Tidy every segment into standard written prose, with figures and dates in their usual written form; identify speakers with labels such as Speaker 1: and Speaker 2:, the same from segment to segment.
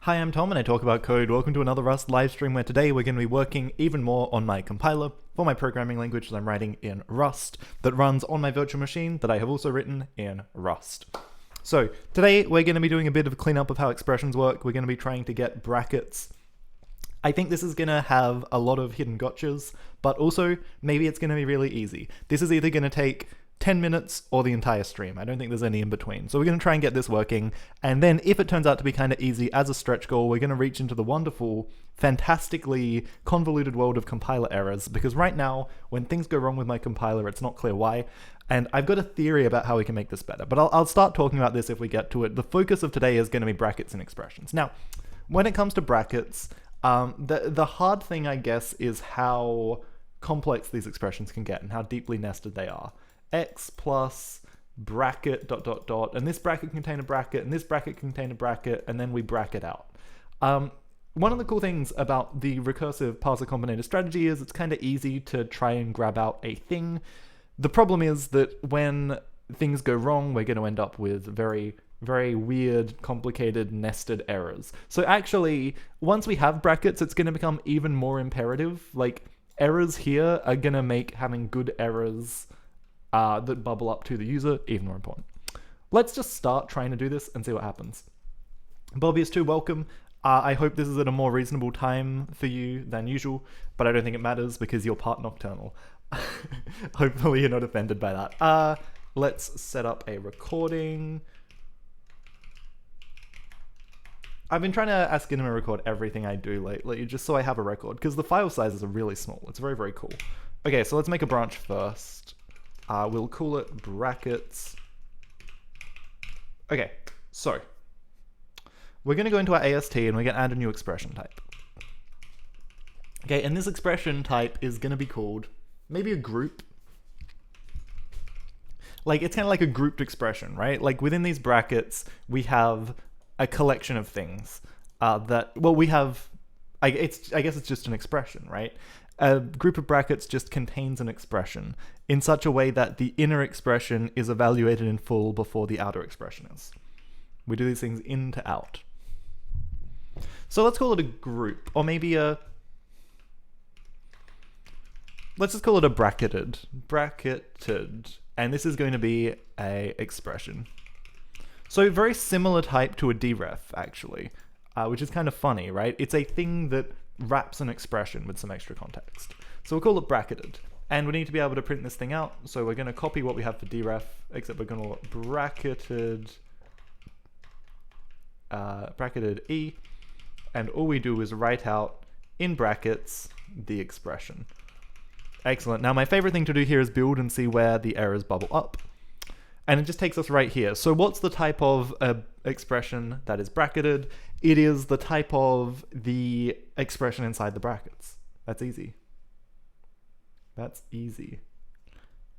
Speaker 1: Hi, I'm Tom and I talk about code. Welcome to another Rust live stream where today we're going to be working even more on my compiler for my programming language that I'm writing in Rust that runs on my virtual machine that I have also written in Rust. So today we're going to be doing a bit of a cleanup of how expressions work. We're going to be trying to get brackets. I think this is going to have a lot of hidden gotchas, but also maybe it's going to be really easy. This is either going to take 10 minutes or the entire stream. I don't think there's any in between. So we're going to try and get this working. And then if it turns out to be kind of easy as a stretch goal, we're going to reach into the wonderful, fantastically convoluted world of compiler errors. Because right now, when things go wrong with my compiler, it's not clear why. And I've got a theory about how we can make this better. But I'll start talking about this if we get to it. The focus of today is going to be brackets and expressions. Now, when it comes to brackets, the hard thing, I guess, is how complex these expressions can get and how deeply nested they are. X plus bracket ... and this bracket can contain a bracket and this bracket can contain a bracket, and then we bracket out. One of the cool things about the recursive parser combinator strategy is it's kind of easy to try and grab out a thing. The problem is that when things go wrong, we're going to end up with very, very weird, complicated, nested errors. So actually, once we have brackets, it's going to become even more imperative. Like, errors here are going to make having good errors that bubble up to the user even more important. Let's just start trying to do this and see what happens. Bobby2, welcome. I hope this is at a more reasonable time for you than usual, but I don't think it matters because you're part nocturnal. Hopefully you're not offended by that. Let's set up a recording. I've been trying to ask him to record everything I do lately, just so I have a record, because the file sizes are really small. It's very, very cool. Okay, so let's make a branch first. We'll call it brackets. Okay, so we're going to go into our AST and we're going to add a new expression type. Okay, and this expression type is going to be called maybe a group. Like, it's kind of like a grouped expression, right? Like, within these brackets, we have a collection of things we have, I guess it's just an expression, right? A group of brackets just contains an expression in such a way that the inner expression is evaluated in full before the outer expression is. We do these things in to out. So let's call it a group, or maybe let's just call it a bracketed, and this is going to be a expression. So very similar type to a deref, actually, which is kind of funny, right? It's a thing that wraps an expression with some extra context. So we'll call it bracketed. And we need to be able to print this thing out. So we're going to copy what we have for deref, except we're going to bracketed E. And all we do is write out in brackets the expression. Excellent. Now my favorite thing to do here is build and see where the errors bubble up. And it just takes us right here. So what's the type of expression that is bracketed? It is the type of the expression inside the brackets. That's easy. That's easy.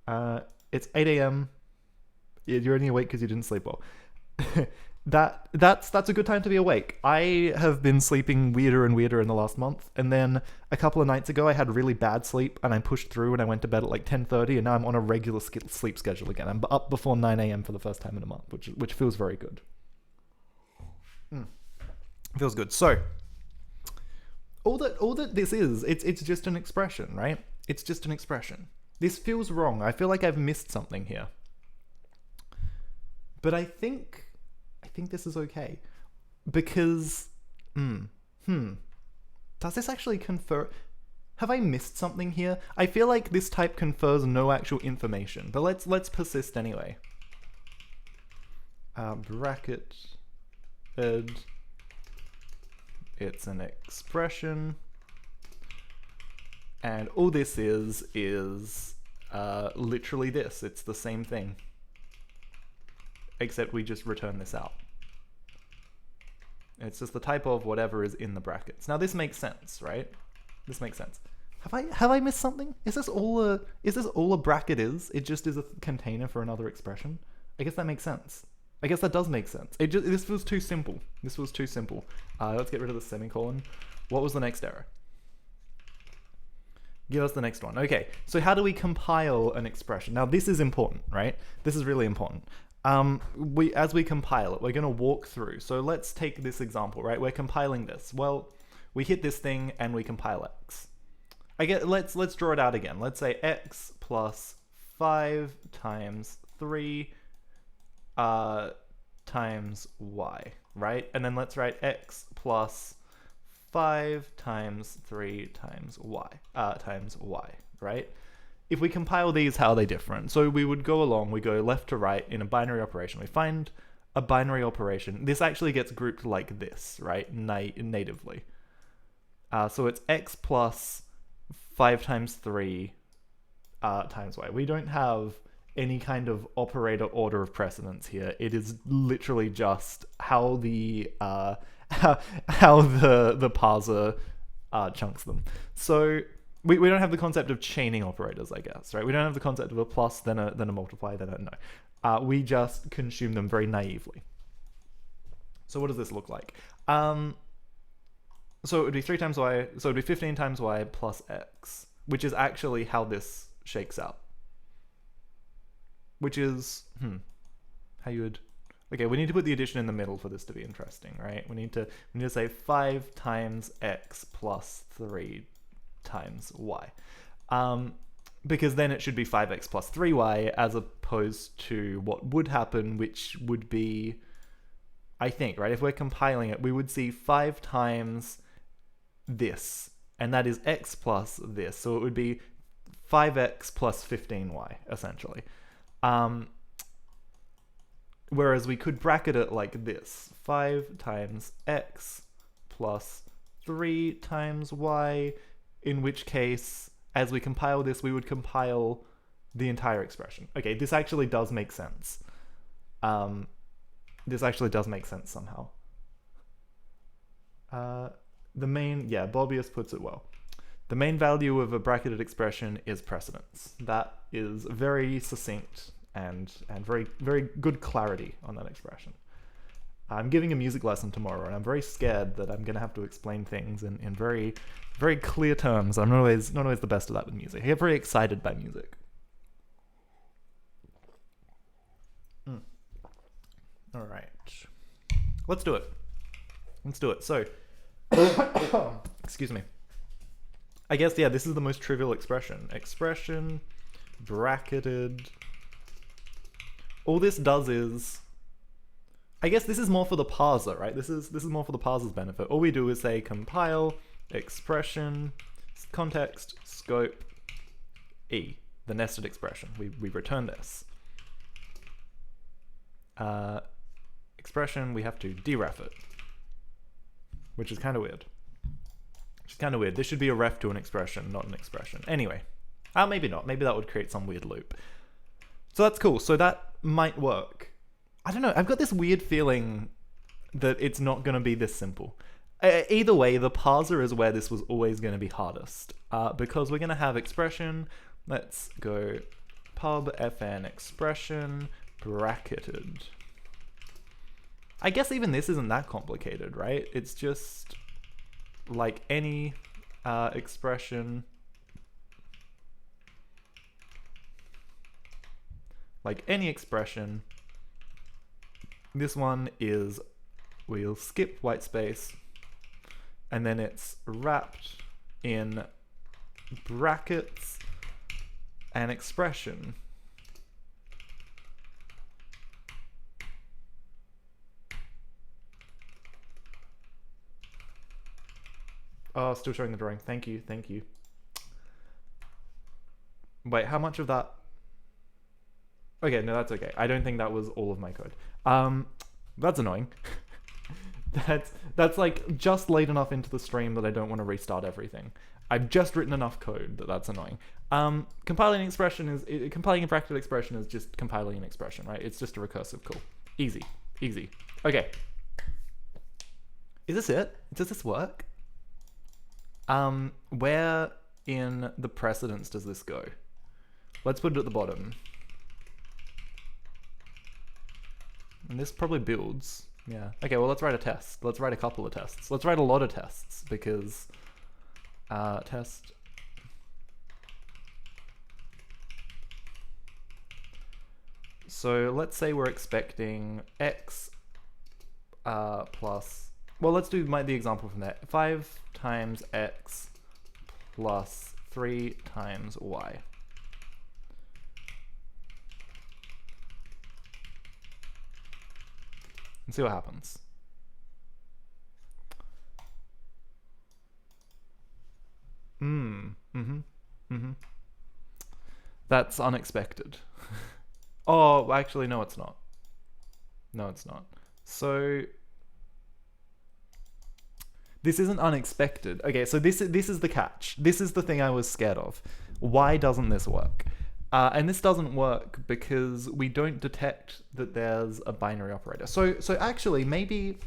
Speaker 1: It's 8 a.m. You're only awake because you didn't sleep well. That's a good time to be awake. I have been sleeping weirder and weirder in the last month, and then a couple of nights ago I had really bad sleep and I pushed through and I went to bed at like 10:30, and now I'm on a regular sleep schedule again. I'm up before 9 a.m. for the first time in a month, which feels very good. Feels good. So all that this is, it's just an expression, right? It's just an expression. This feels wrong. I feel like I've missed something here. But I think this is okay, because does this actually confer? Have I missed something here? I feel like this type confers no actual information, but let's persist anyway. Bracket ed. It's an expression, and all this is literally this. It's the same thing, except we just return this out. It's just the type of whatever is in the brackets. Now this makes sense, right? This makes sense. Have I missed something? Is this all a bracket is? It just is a container for another expression? I guess that makes sense. I guess that does make sense. This was too simple. This was too simple. Let's get rid of the semicolon. What was the next error? Give us the next one. Okay, so how do we compile an expression? Now this is important, right? This is really important. As we compile it, we're going to walk through. So let's take this example, right? We're compiling this. Well, we hit this thing and we compile x. Let's draw it out again. Let's say x plus 5 times 3 times y, right? And then let's write x plus 5 times 3 times y, right? If we compile these, how are they different? So we would go along, we go left to right in a binary operation. We find a binary operation. This actually gets grouped like this, right? Natively. So it's x plus 5 times 3 times y. We don't have any kind of operator order of precedence here. It is literally just how the parser chunks them. So we don't have the concept of chaining operators, I guess, right? We don't have the concept of a plus, then a multiply, then a no. We just consume them very naively. So what does this look like? So it would be 3 times y, so it would be 15 times y plus x, which is actually how this shakes out. Which is, how you would... Okay, we need to put the addition in the middle for this to be interesting, right? We need to say 5 times x plus 3 times y. Because then it should be 5x plus 3y as opposed to what would happen, which would be, I think, right? If we're compiling it, we would see 5 times this, and that is x plus this. So it would be 5x plus 15y, essentially. Whereas we could bracket it like this: 5 times x plus 3 times y, in which case, as we compile this, we would compile the entire expression. Okay, this actually does make sense. This actually does make sense somehow. Bobius puts it well. The main value of a bracketed expression is precedence. That is very succinct and very, very good clarity on that expression. I'm giving a music lesson tomorrow, and I'm very scared that I'm going to have to explain things in very, very clear terms. I'm not always the best at that with music. I get very excited by music. All right. Let's do it. So, excuse me. I guess, yeah, this is the most trivial expression. Expression, bracketed. All this does is... I guess this is more for the parser, right? This is more for the parser's benefit. All we do is say compile, expression, context, scope, e, the nested expression. We return this. Expression, we have to deref it, which is kind of weird. This should be a ref to an expression, not an expression. Anyway, maybe not. Maybe that would create some weird loop. So that's cool. So that might work. I don't know. I've got this weird feeling that it's not going to be this simple. Either way, the parser is where this was always going to be hardest. Because we're going to have expression. Let's go pub fn expression bracketed. I guess even this isn't that complicated, right? It's just like any expression. Like any expression. This one is, we'll skip white space, and then it's wrapped in brackets and expression. Oh, still showing the drawing. Thank you. Wait, how much of that? Okay, no, that's okay. I don't think that was all of my code. That's annoying. That's like just late enough into the stream that I don't want to restart everything. I've just written enough code that's annoying. Compiling a bracketed expression is just compiling an expression, right? It's just a recursive call. Easy. Okay. Is this it? Does this work? Where in the precedence does this go? Let's put it at the bottom. And this probably builds. Yeah. Okay, well, let's write a test. Let's write a couple of tests. Let's write a lot of tests, because test. So let's say we're expecting x plus, well, let's do the example from there. 5 times x plus 3 times y. And see what happens. That's unexpected. Oh, actually, no, it's not. No, it's not. So this isn't unexpected. Okay, so this is the catch. This is the thing I was scared of. Why doesn't this work? And this doesn't work because we don't detect that there's a binary operator. So actually, maybe...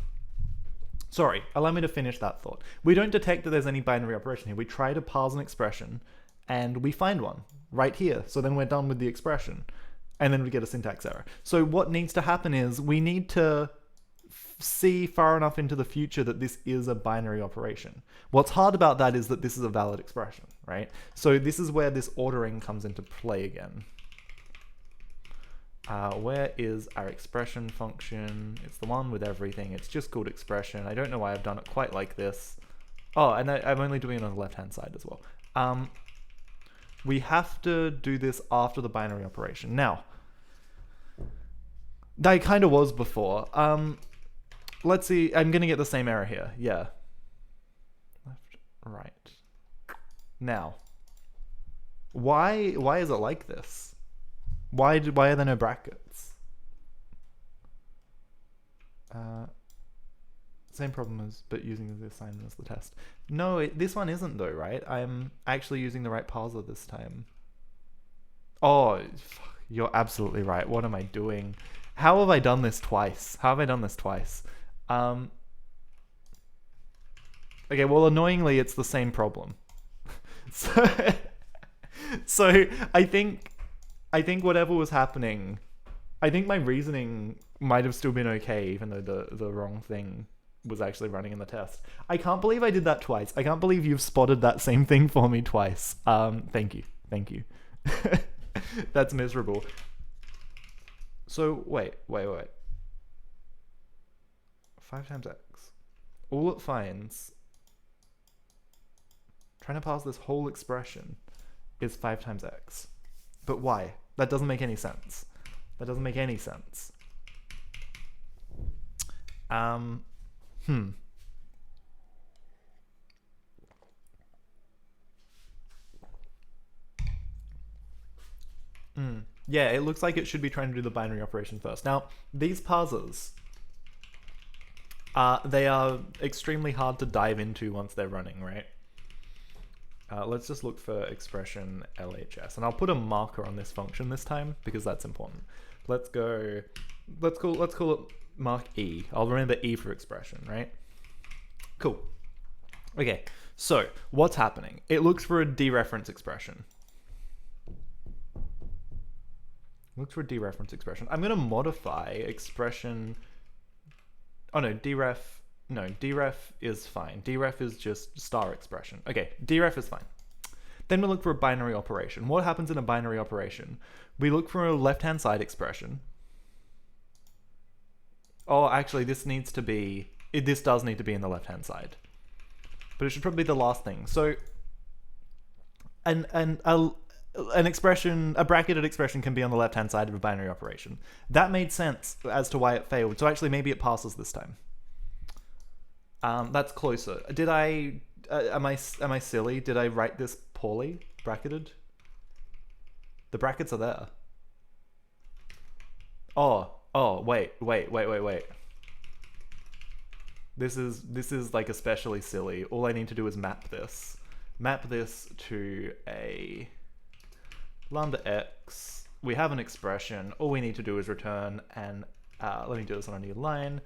Speaker 1: Sorry, allow me to finish that thought. We don't detect that there's any binary operation here. We try to parse an expression, and we find one right here. So then we're done with the expression, and then we get a syntax error. So what needs to happen is we need to see far enough into the future that this is a binary operation. What's hard about that is that this is a valid expression, right? So this is where this ordering comes into play again. Where is our expression function? It's the one with everything. It's just called expression. I don't know why I've done it quite like this. Oh, and I'm only doing it on the left-hand side as well. We have to do this after the binary operation. Now, that kind of was before. Let's see. I'm going to get the same error here. Yeah. Left, right. Now, why is it like this? Why are there no brackets? Same problem as, but using the assignment as the test. No, this one isn't though, right? I'm actually using the right parser this time. Oh, you're absolutely right. What am I doing? How have I done this twice? Okay, well, annoyingly, it's the same problem. So I think whatever was happening, I think my reasoning might have still been okay, even though the wrong thing was actually running in the test. I can't believe I did that twice. I can't believe you've spotted that same thing for me twice. Thank you. That's miserable. So wait. 5 times x. All it finds, trying to parse this whole expression, is 5 times x. But why? That doesn't make any sense. Yeah, it looks like it should be trying to do the binary operation first. Now, these parsers, they are extremely hard to dive into once they're running, right? Let's just look for expression LHS, and I'll put a marker on this function this time because that's important. Let's call it mark E. I'll remember E for expression, right? Cool. Okay, so what's happening? It looks for a dereference expression. I'm going to modify expression. Oh no, deref. No, deref is fine. Deref is just star expression. Okay, deref is fine. Then we look for a binary operation. What happens in a binary operation? We look for a left-hand side expression. Oh, actually, this does need to be in the left-hand side. But it should probably be the last thing. So, an expression, a bracketed expression can be on the left-hand side of a binary operation. That made sense as to why it failed. So actually, maybe it passes this time. That's closer. Did I? Am I silly? Did I write this poorly? Bracketed. The brackets are there. Oh, wait. This is like especially silly. All I need to do is map this to a lambda x. We have an expression. All we need to do is return an, let me do this on a new line,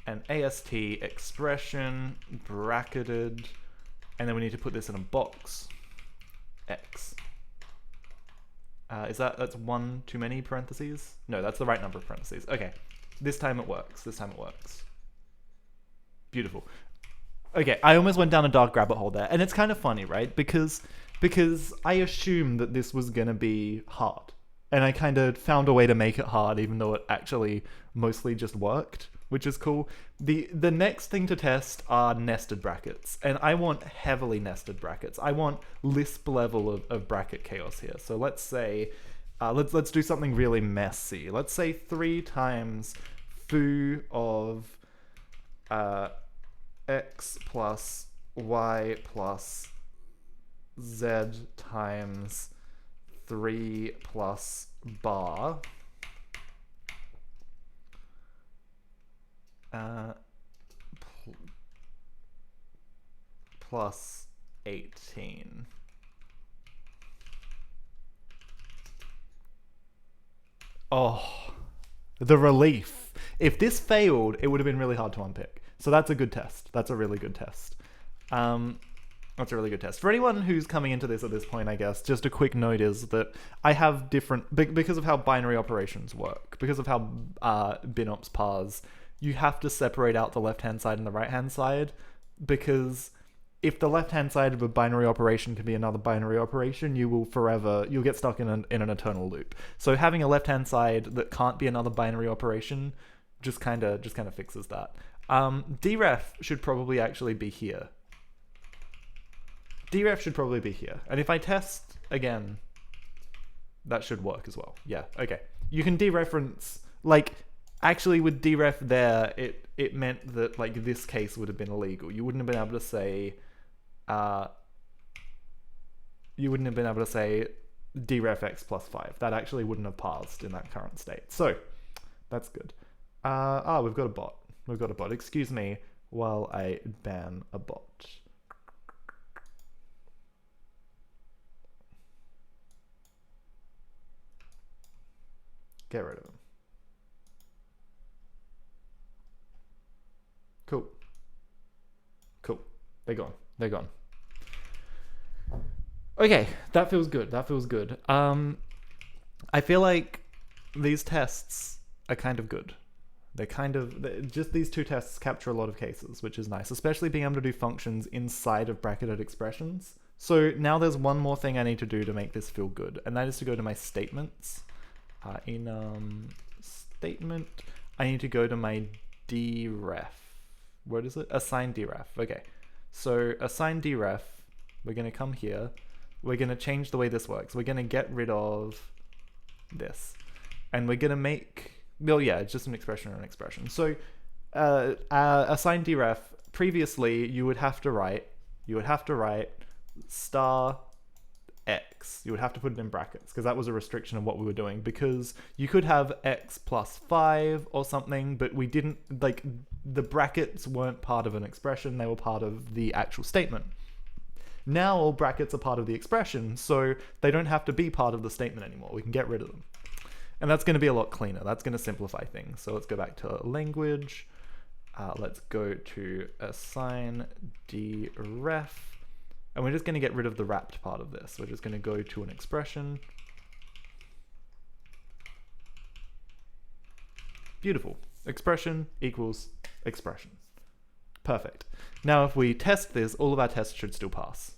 Speaker 1: an AST expression bracketed, and then we need to put this in a box, x. That's one too many parentheses? No, that's the right number of parentheses. Okay, this time it works. Beautiful. Okay, I almost went down a dark rabbit hole there, and it's kind of funny, right? Because I assumed that this was gonna be hard, and I kind of found a way to make it hard, even though it actually mostly just worked, which is cool. The next thing to test are nested brackets, and I want heavily nested brackets. I want Lisp level of bracket chaos here. So let's say, let's do something really messy. Let's say 3 times foo of x plus y plus z times 3 plus bar plus 18. Oh, the relief. If this failed, it would have been really hard to unpick. So that's a good test. That's a really good test. That's a really good test. For anyone who's coming into this at this point, I guess, just a quick note is that I have different, because of how binary operations work, because of how binops parse, you have to separate out the left-hand side and the right-hand side, because if the left-hand side of a binary operation can be another binary operation, you'll get stuck in an eternal loop. So having a left-hand side that can't be another binary operation just kind of fixes that. Deref should probably actually be here. Deref should probably be here. And if I test again, that should work as well. Yeah, okay. You can dereference, like, actually with deref there, it meant that, like, this case would have been illegal. You wouldn't have been able to say, deref x plus 5. That actually wouldn't have parsed in that current state. So, that's good. We've got a bot. We've got a bot. Excuse me while I ban a bot. Get rid of them. Cool. Cool. They're gone. They're gone. Okay, that feels good. That feels good. I feel like these tests are kind of good. Just these 2 tests capture a lot of cases, which is nice, especially being able to do functions inside of bracketed expressions. So now there's one more thing I need to do to make this feel good, and that is to go to my statements. In statement, I need to go to my deref. What is it? Assign deref. Okay. So assign deref, we're going to come here. We're going to change the way this works. We're going to get rid of this. And we're going to make, well, yeah, it's just an expression or an expression. So assign deref, previously you would have to write star x. You would have to put it in brackets because that was a restriction of what we were doing, because you could have x plus 5 or something, but we didn't, like, the brackets weren't part of an expression, they were part of the actual statement. Now all brackets are part of the expression, so they don't have to be part of the statement anymore. We can get rid of them. And that's going to be a lot cleaner. That's going to simplify things. So let's go back to language. Let's go to assign deref. And we're just going to get rid of the wrapped part of this. We're just going to go to an expression. Beautiful. Expression equals expression. Perfect. Now if we test this, all of our tests should still pass.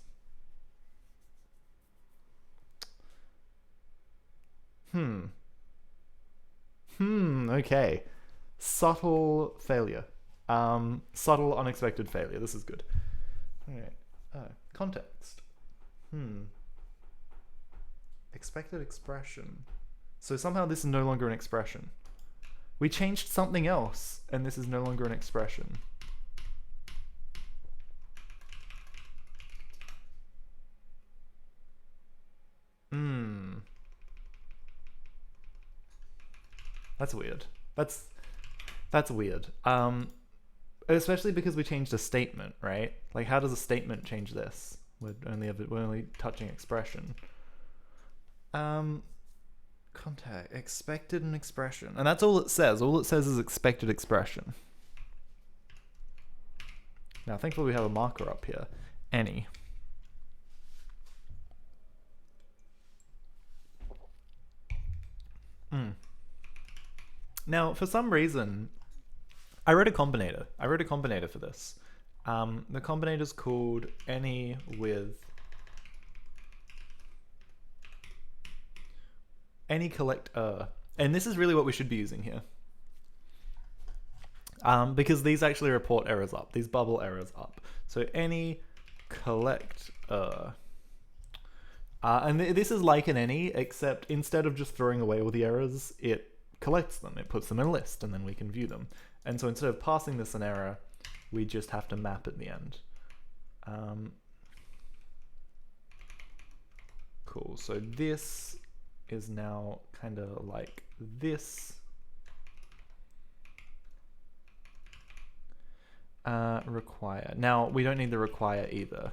Speaker 1: Okay. Subtle failure. Subtle unexpected failure. This is good. Alright. Context. Expected expression. So somehow this is no longer an expression. We changed something else, and this is no longer an expression. That's weird. That's weird. Especially because we changed a statement, right? Like, how does a statement change this? We're only touching expression. Contact, expected an expression. And that's all it says. All it says is expected expression. Now, thankfully we have a marker up here. Any. Now, for some reason, I wrote a combinator. I wrote a combinator for this. The combinator's called any with any collector, and this is really what we should be using here. Because these actually report errors up, these bubble errors up. So any collect and this is like an any, except instead of just throwing away all the errors, it collects them, it puts them in a list, and then we can view them. And so instead of passing this an error, we just have to map at the end. Cool, so this is now kind of like this. Require. Now, we don't need the require either.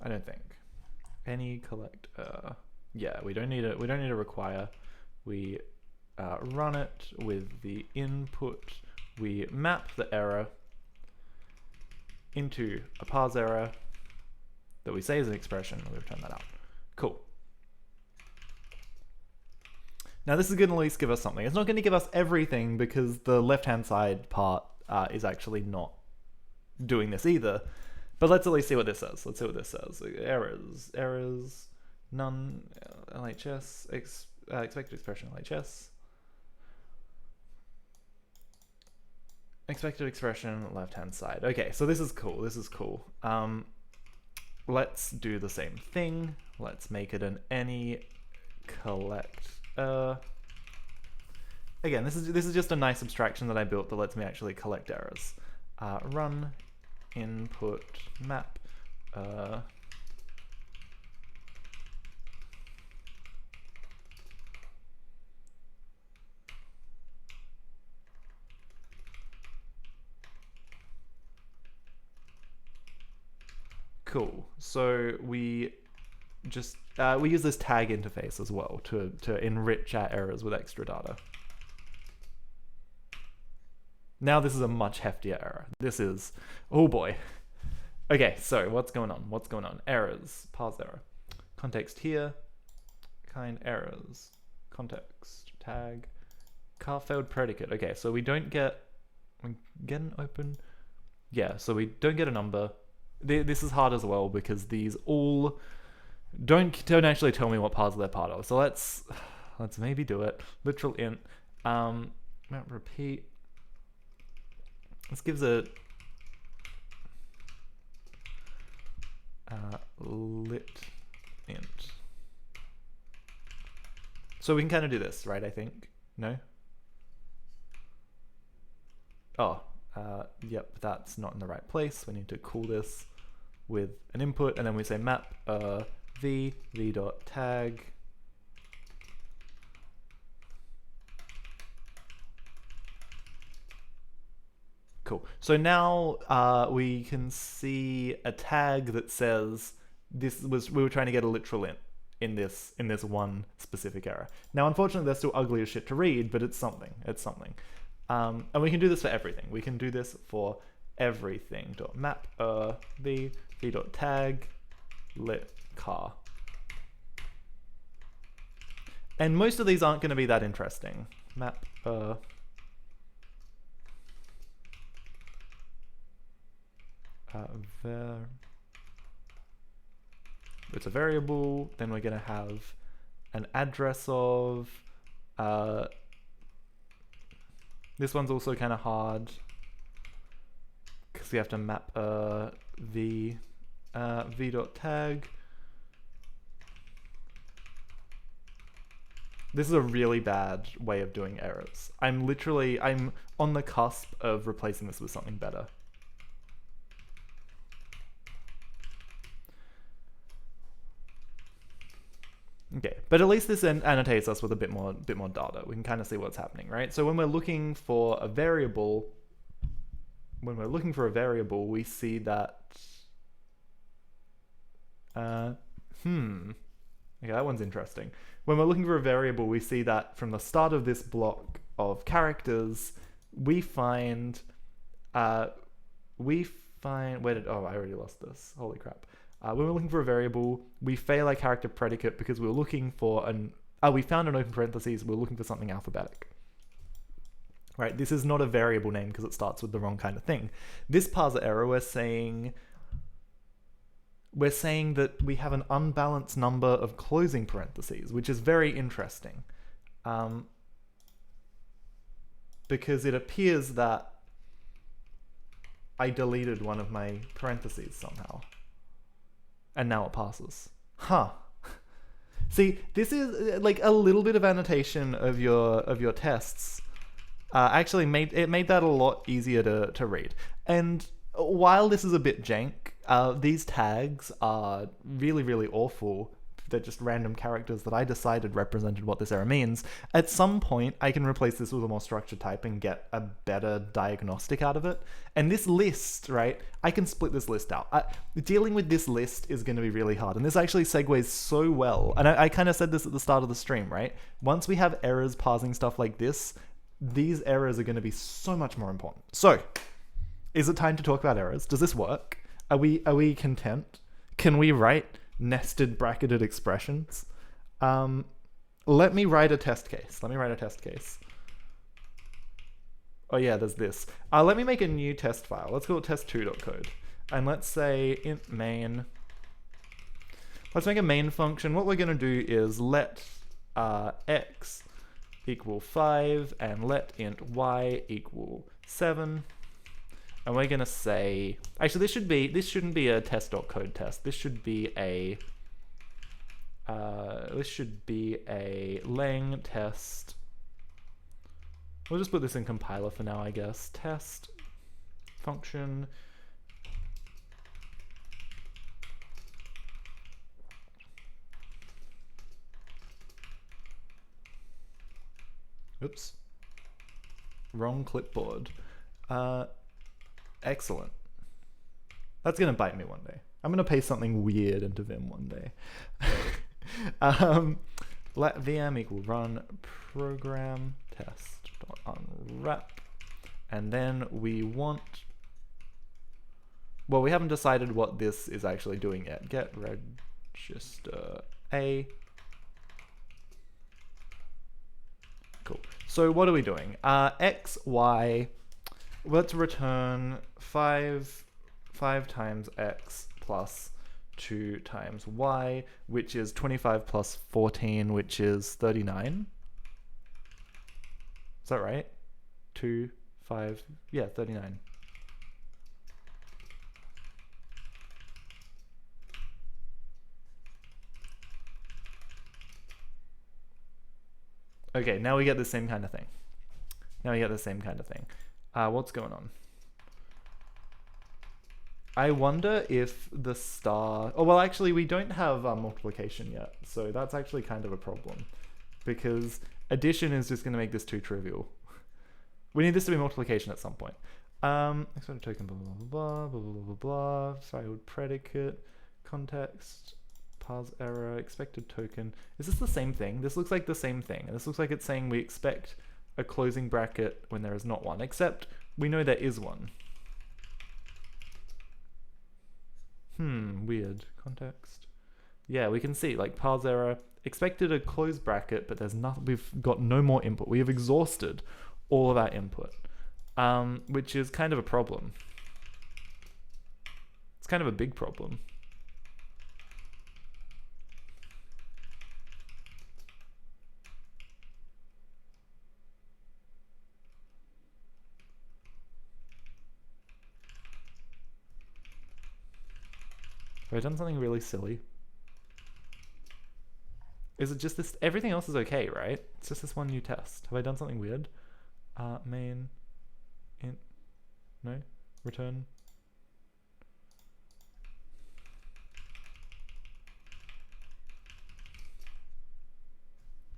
Speaker 1: I don't think. Any collect, yeah, we don't need a require. We run it with the input. We map the error into a parse error that we say is an expression, and we return that out. Cool. Now this is going to at least give us something. It's not going to give us everything because the left-hand side part is actually not doing this either. But let's at least see what this says. Let's see what this says. Errors, none, LHS, expected expression LHS. Expected expression left-hand side. Okay, so this is cool. This is cool. Let's do the same thing. Let's make it an any collect. Again, this is just a nice abstraction that I built that lets me actually collect errors. Run input map. Cool. So we just we use this tag interface as well to enrich our errors with extra data. Now this is a much heftier error. This is, oh boy. Okay, so what's going on? What's going on? Errors, parse error. Context here, kind errors, context, tag, car failed predicate. Okay, so we don't get, we get an open, yeah, so we don't get a number. This is hard as well because these all don't actually tell me what parse they're part of. So let's maybe do it. Literal int, repeat. This gives a lit int. So we can kind of do this, right? I think. No? Oh, yep, that's not in the right place. We need to call this with an input, and then we say map v.tag. Cool. So now we can see a tag that says we were trying to get a literal int in this one specific error. Now, unfortunately, they're still ugly as shit to read, but it's something. It's something. And we can do this for everything. We can do this for everything. Map v.tag lit car. And most of these aren't going to be that interesting. Map it's a variable, then we're going to have an address of, this one's also kind of hard because we have to map v.tag. This is a really bad way of doing errors. I'm on the cusp of replacing this with something better. Okay, but at least this annotates us with a bit more data. We can kind of see what's happening, right? So when we're looking for a variable, we see that. Okay, that one's interesting. When we're looking for a variable, we see that from the start of this block of characters, we find. Oh, I already lost this. Holy crap. When we're looking for a variable, we fail our character predicate because we were looking for we found an open parentheses, we're looking for something alphabetic. Right, this is not a variable name because it starts with the wrong kind of thing. This parser error, we're saying, we're saying that we have an unbalanced number of closing parentheses, which is very interesting. Because it appears that I deleted one of my parentheses somehow. And now it passes. Huh. See, this is like a little bit of annotation of your tests. Actually made that a lot easier to read. And while this is a bit jank, these tags are really, really awful. They're just random characters that I decided represented what this error means. At some point, I can replace this with a more structured type and get a better diagnostic out of it. And this list, right, I can split this list out. Dealing with this list is going to be really hard. And this actually segues so well. And I kind of said this at the start of the stream, right? Once we have errors parsing stuff like this, these errors are going to be so much more important. So, is it time to talk about errors? Does this work? Are we content? Can we write nested bracketed expressions? Let me write a test case. Oh yeah, there's this. Let me make a new test file. Let's call it test2.code. And let's say int main. Let's make a main function. What we're going to do is let x equal 5 and let int y equal 7. And we're going to say, actually this shouldn't be a test.code test. This should be a lang test. We'll just put this in compiler for now, I guess. Test function. Oops. Wrong clipboard. Excellent. That's going to bite me one day. I'm going to paste something weird into Vim one day. Let VM equal run program test unwrap. And then we want... Well, we haven't decided what this is actually doing yet. Get register A. Cool. So what are we doing? X, Y... Let's return 5 times x plus 2 times y, which is 25 plus 14, which is 39. Is that right? 2, 5, yeah, 39. Okay, now we get the same kind of thing. What's going on? I wonder if the star... Oh, well, actually, we don't have multiplication yet, so that's actually kind of a problem, because addition is just going to make this too trivial. We need this to be multiplication at some point. Expected token, blah, blah, blah, blah, blah, blah, blah, blah, failed predicate, context, parse error, expected token. Is this the same thing? This looks like the same thing, and this looks like it's saying we expect a closing bracket when there is not one, except we know there is one. Weird. Context. Yeah, we can see, like, parse error, expected a closed bracket, but there's nothing, we've got no more input. We have exhausted all of our input, which is kind of a problem. It's kind of a big problem. Have I done something really silly? Is it just this? Everything else is okay, right? It's just this one new test. Have I done something weird? Main, int, no, return.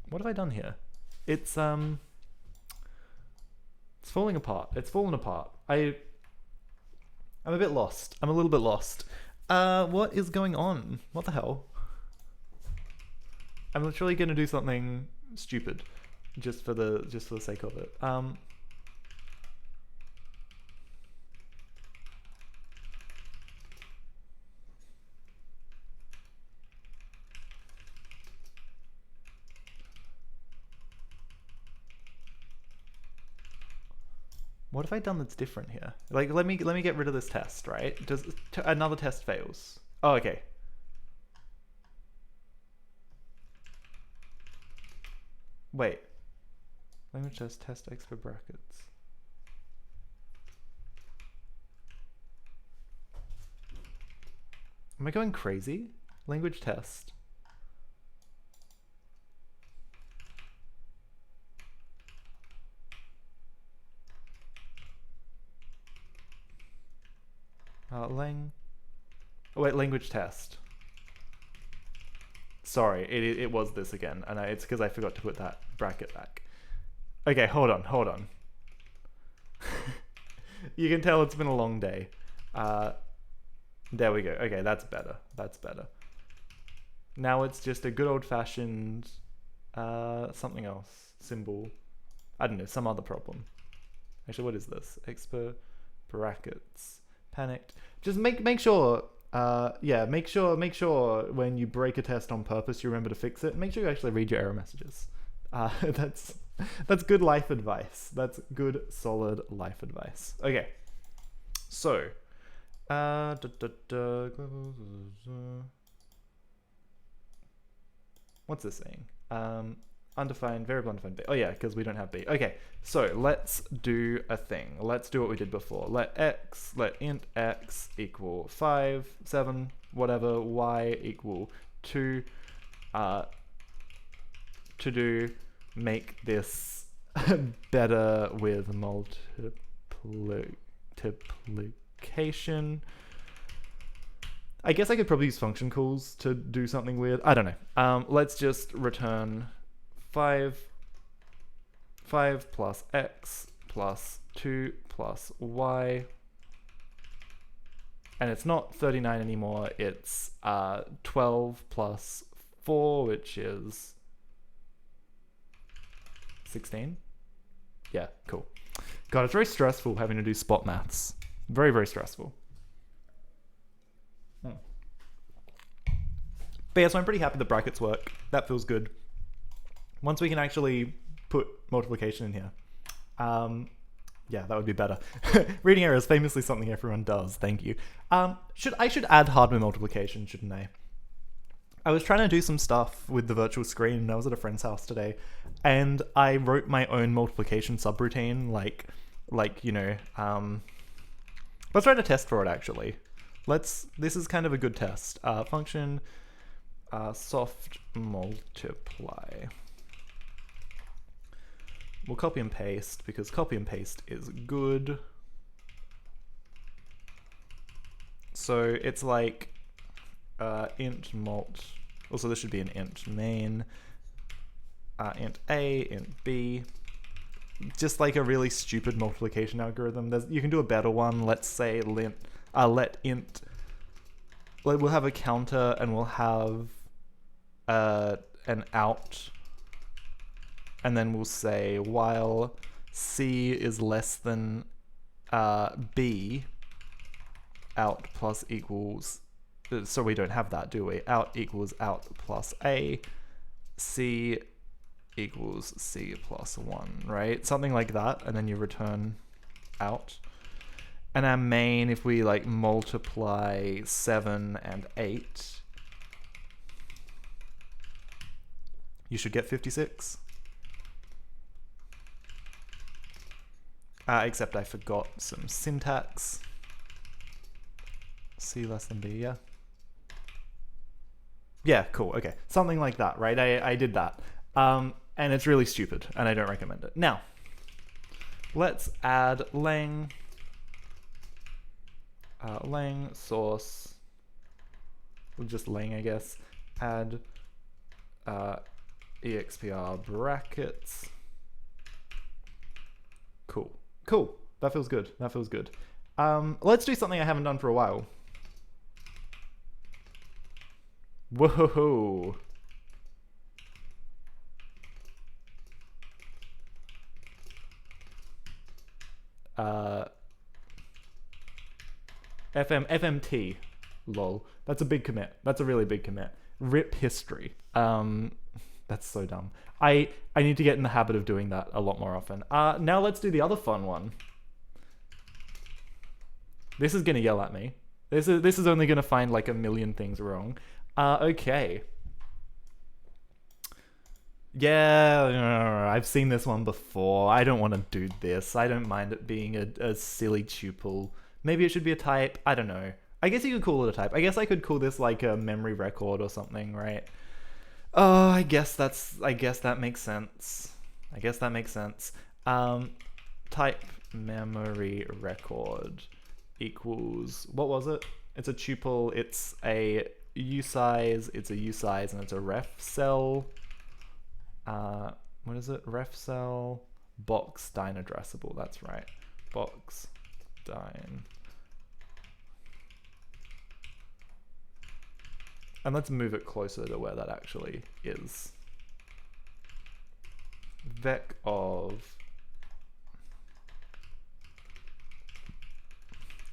Speaker 1: What have I done here? It's falling apart. It's fallen apart. I'm a bit lost. I'm a little bit lost. What is going on? What the hell? I'm literally gonna do something stupid, just for the sake of it. What have I done that's different here? Like, let me get rid of this test, right? Does another test fails? Oh, okay. Wait. Language test X for brackets. Am I going crazy? Language test. Oh, wait, language test. Sorry, it was this again, and it's because I forgot to put that bracket back. Okay, hold on. You can tell it's been a long day. There we go. Okay, that's better. Now it's just a good old-fashioned something else symbol. I don't know, some other problem. Actually, what is this? Expert brackets panicked. Just make sure. Yeah, make sure when you break a test on purpose, you remember to fix it. Make sure you actually read your error messages. That's good life advice. That's good, solid life advice. Okay, so what's this saying? Undefined variable, undefined b. Oh yeah, because we don't have b. Okay, so let's do a thing. Let's do what we did before. Let int x equal 5, 7, whatever, y equal 2. To do, make this better with multiplication. I guess I could probably use function calls to do something weird. I don't know. Let's just return 5 plus x plus 2 plus y. And it's not 39 anymore. It's 12 plus 4, which is 16. Yeah, cool. God, it's very stressful having to do spot maths. Very, very stressful. But yeah, so I'm pretty happy the brackets work. That feels good. Once we can actually put multiplication in here, yeah, that would be better. Reading error is famously something everyone does. Thank you. I should add hardware multiplication, shouldn't I? I was trying to do some stuff with the virtual screen. I was at a friend's house today, and I wrote my own multiplication subroutine. Like you know, let's write a test for it. Actually, this is kind of a good test. Function. Soft multiply. We'll copy and paste because copy and paste is good. So it's like int mult. Also, this should be an int main. Int a, int b. Just like a really stupid multiplication algorithm. You can do a better one. Let's say let int. We'll have a counter and we'll have an out, and then we'll say while c is less than b, out plus equals, so we don't have that, do we? Out equals out plus a, c equals c plus 1, right? Something like that, and then you return out. And our main, if we like multiply 7 and 8, you should get 56. Except I forgot some syntax. C less than B, yeah? Yeah, cool, okay. Something like that, right? I did that. And it's really stupid, and I don't recommend it. Now, let's add lang source. We'll just lang, I guess. Add expr brackets. Cool. That feels good. Let's do something I haven't done for a while. Whoa. FMT. Lol. That's a big commit. That's a really big commit. Rip history. That's so dumb. I need to get in the habit of doing that a lot more often. Now let's do the other fun one. This is gonna yell at me. This is only gonna find like a million things wrong. Okay. Yeah, I've seen this one before. I don't want to do this. I don't mind it being a silly tuple. Maybe it should be a type. I don't know. I guess you could call it a type. I guess I could call this like a memory record or something, right? Oh, I guess that makes sense. I guess that makes sense. Type memory record equals, what was it? It's a tuple, it's a usize, and it's a ref cell. What is it? Ref cell box dyn addressable. That's right. Box dyn. And let's move it closer to where that actually is. Vec of.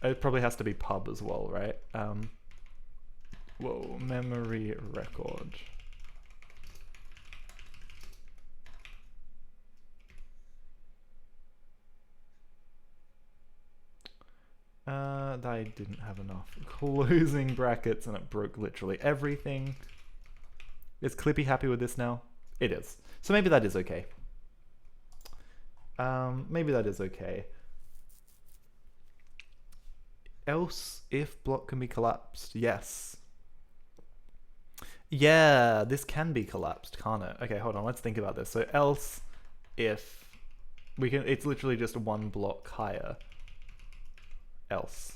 Speaker 1: It probably has to be pub as well, right? Whoa, memory record. I didn't have enough closing brackets and it broke literally everything. Is Clippy happy with this now? It is. So maybe that is okay. Maybe that is okay. Else if block can be collapsed. Yes. Yeah, this can be collapsed, can't it? Okay, hold on, let's think about this. So else if we can, it's literally just one block higher. Else.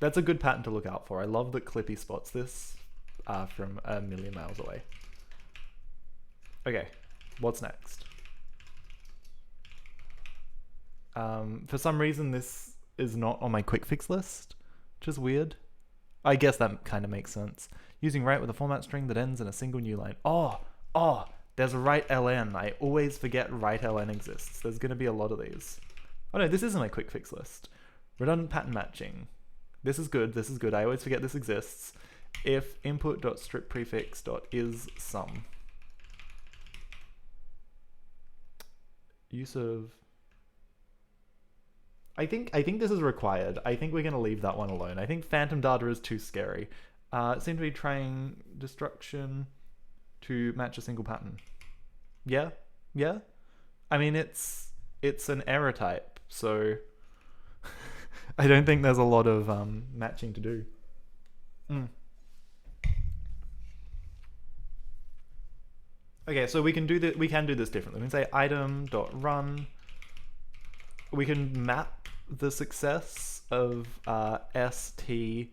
Speaker 1: That's a good pattern to look out for. I love that Clippy spots this from a million miles away. Okay, what's next? For some reason this is not on my quick fix list, which is weird. I guess that kind of makes sense. Using write with a format string that ends in a single new line. Oh, there's a write ln. I always forget write ln exists. There's going to be a lot of these. Oh no, this isn't my quick fix list. Redundant pattern matching. This is good. This is good. I always forget this exists. If input.stripprefix.isSum. Use of. I think this is required. I think we're going to leave that one alone. I think phantom data is too scary. It seems to be trying destruction to match a single pattern. Yeah. I mean, it's an error type, so I don't think there's a lot of matching to do. Okay, so we can do this. We can do this differently. We can say item.run. We can map the success of st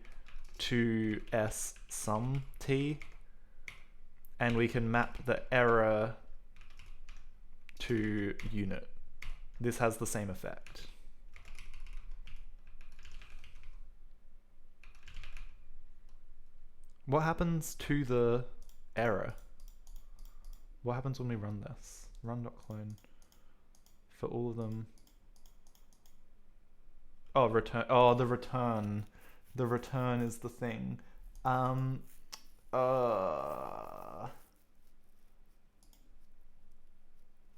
Speaker 1: to ssumT, and we can map the error to unit. This has the same effect. What happens to the error? What happens when we run this? Run.clone for all of them. Oh, return. Oh, the return. The return is the thing. Oh,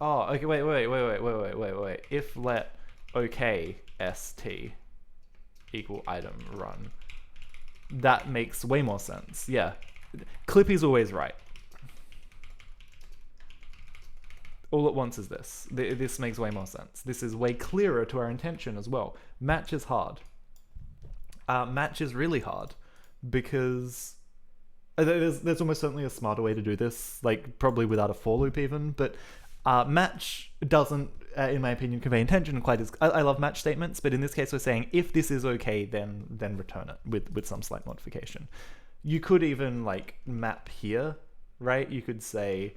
Speaker 1: okay, wait. If let okay st equal item run. That makes way more sense. Yeah. Clippy's always right. All at once is this. This makes way more sense. This is way clearer to our intention as well. Match is hard. Match is really hard because there's almost certainly a smarter way to do this, like probably without a for loop even, but match doesn't, in my opinion, convey intention quite as... I love match statements, but in this case we're saying if this is okay, then return it with some slight modification. You could even like map here, right? You could say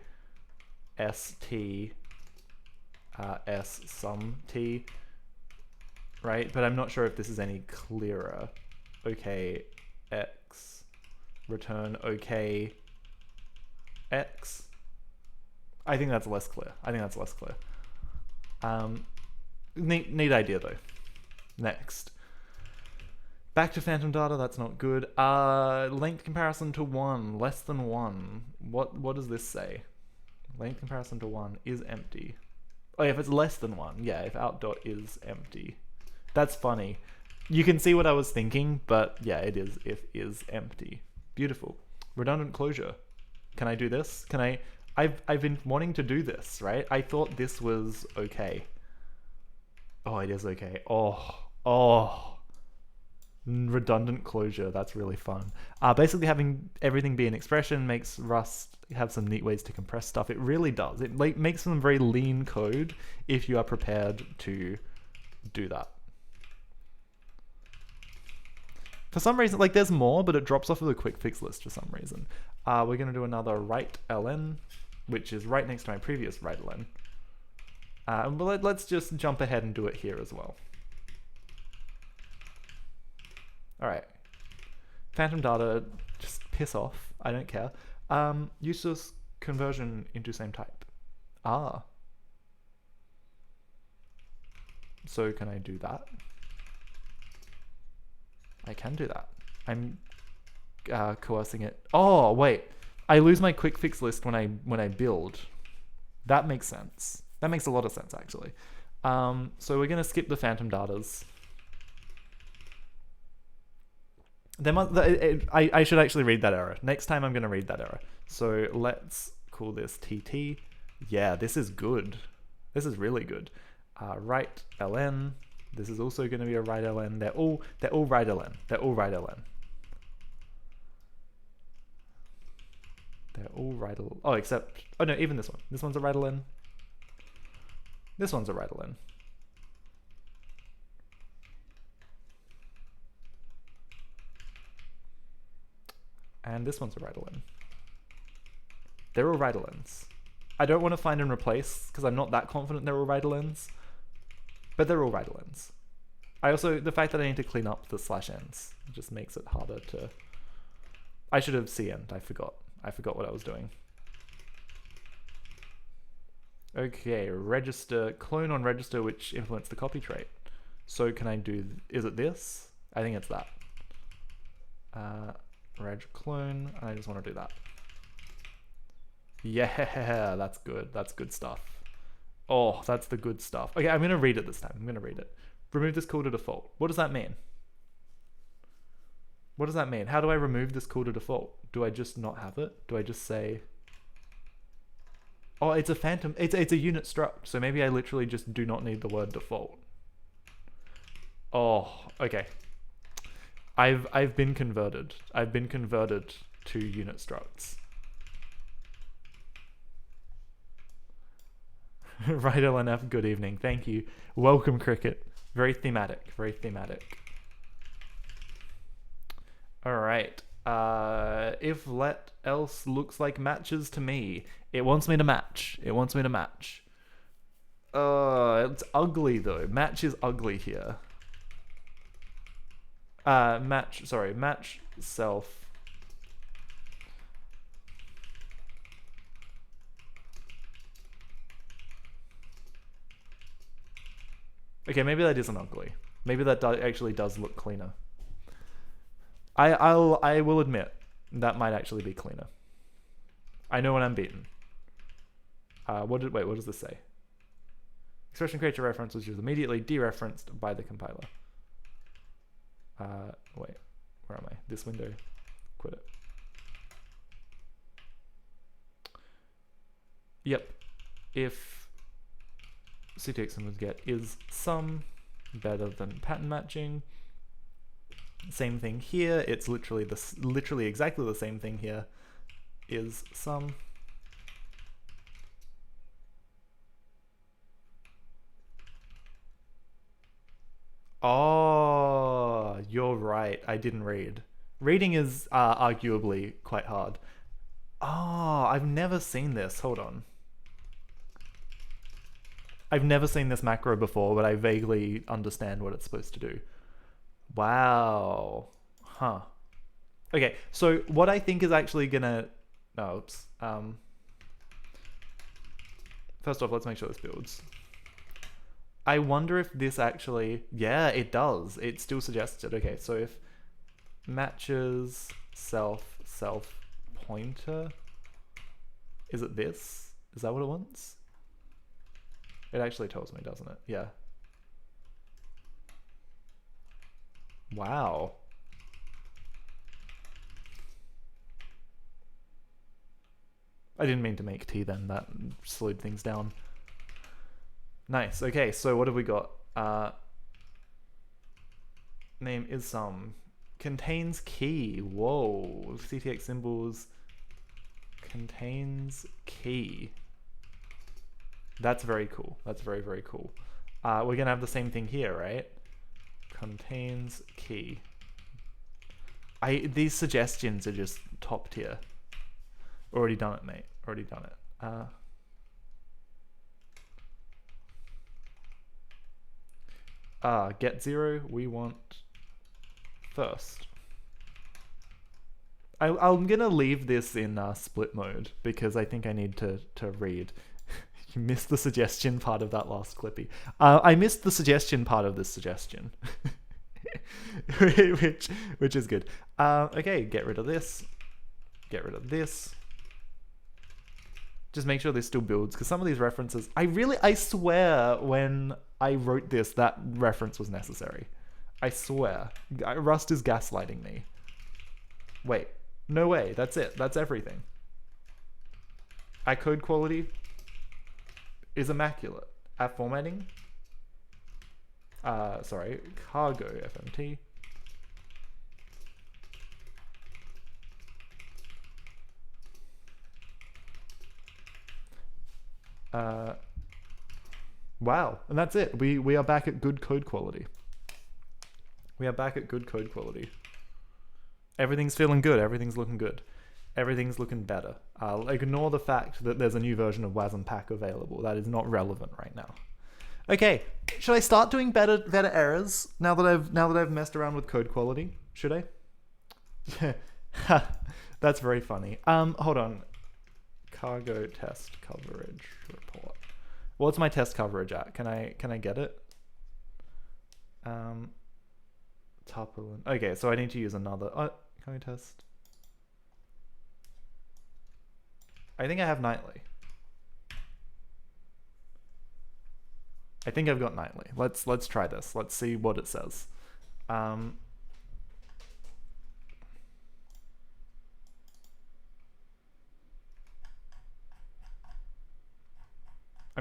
Speaker 1: st ssumT, right? But I'm not sure if this is any clearer. Okay x return okay x. I think that's less clear. Neat idea though. Next, back to phantom data. That's not good. Length comparison to 1, less than 1. What does this say? Length comparison to 1 is empty. Oh yeah, if it's less than 1, yeah, if out dot is empty. That's funny. You can see what I was thinking, but yeah, it is if is empty. Beautiful. Redundant closure. Can I do this? Can I? I've been wanting to do this, right? I thought this was okay. Oh, it is okay. Oh. Redundant closure. That's really fun. Basically, having everything be an expression makes Rust have some neat ways to compress stuff. It really does. It makes some very lean code if you are prepared to do that. For some reason, like there's more, but it drops off of the quick fix list for some reason. We're going to do another write ln, which is right next to my previous write ln. But let's just jump ahead and do it here as well. All right. Phantom data, just piss off. I don't care. Useless conversion into same type. So can I do that? I can do that. I'm coercing it. Oh wait, I lose my quick fix list when I build. That makes sense. That makes a lot of sense actually. So we're gonna skip the phantom datas. I should actually read that error. Next time I'm gonna read that error. So let's call this TT. Yeah, this is good. This is really good. Write ln. This is also going to be a write ln. They're all write ln. They're all write ln. They're all write ln. Oh, except no, even this one. This one's a write ln. This one's a write ln. And this one's a write ln. They're all write lns. I don't want to find and replace because I'm not that confident they're all write lns. But they're all write lns. I also, the fact that I need to clean up the /ns just makes it harder to... I should have cn'd, I forgot. I forgot what I was doing. Okay, register, clone on register which implements the copy trait. So can I do, is it this? I think it's that. Reg clone, I just want to do that. Yeah, that's good. That's good stuff. Oh, that's the good stuff. Okay, I'm going to read it this time. I'm going to read it. Remove this call to default. What does that mean? What does that mean? How do I remove this call to default? Do I just not have it? Do I just say... Oh, it's a phantom. It's a unit struct. So maybe I literally just do not need the word default. Oh, okay. I've been converted. I've been converted to unit structs. Right, LNF, good evening. Thank you. Welcome, Cricket. Very thematic, very thematic. All right. If let else looks like matches to me. It wants me to match. It wants me to match. It's ugly though. Match is ugly here. Match self. Okay, maybe that isn't ugly. Maybe that actually does look cleaner. I will admit that might actually be cleaner. I know when I'm beaten. What does this say? Expression creates a reference which is immediately dereferenced by the compiler. Wait, where am I? This window. Quit it. Yep. If CTX would get is some better than pattern matching. Same thing here. It's literally exactly the same thing here. Is some. Oh, you're right. I didn't read. Reading is arguably quite hard. Oh, I've never seen this. Hold on. I've never seen this macro before, but I vaguely understand what it's supposed to do. Wow. Huh. Okay, so what I think is actually gonna... Oh, oops. First off, let's make sure this builds. I wonder if this actually... Yeah, it does. It still suggests it. Okay, so if matches self pointer... Is it this? Is that what it wants? It actually tells me, doesn't it? Yeah. Wow. I didn't mean to make tea then, that slowed things down. Nice, okay, so what have we got? Name is some. Contains key, whoa. CTX symbols. Contains key. That's very cool, that's very, very cool. We're gonna have the same thing here, right? Contains key. These suggestions are just top tier. Already done it, mate. Already done it. Get 0, we want first. I'm gonna leave this in split mode because I think I need to read. You missed the suggestion part of that last clippy. I missed the suggestion part of this suggestion. which is good. Okay, get rid of this. Get rid of this. Just make sure this still builds, because some of these references, I swear when I wrote this, that reference was necessary. I swear. Rust is gaslighting me. Wait, no way, that's it, that's everything. Our code quality is immaculate. Our formatting, sorry, cargo FMT. Wow, and that's it. We are back at good code quality. We are back at good code quality. Everything's feeling good. Everything's looking good. Everything's looking better. I'll ignore the fact that there's a new version of WASM-Pack available. That is not relevant right now. Okay, should I start doing better errors now that I've messed around with code quality? Should I? That's very funny. Hold on. Cargo test coverage report. What's my test coverage at? Can I get it? Tuple. Okay, so I need to use another. Can I test? I think I have nightly. I think I've got nightly. Let's try this. Let's see what it says. I'm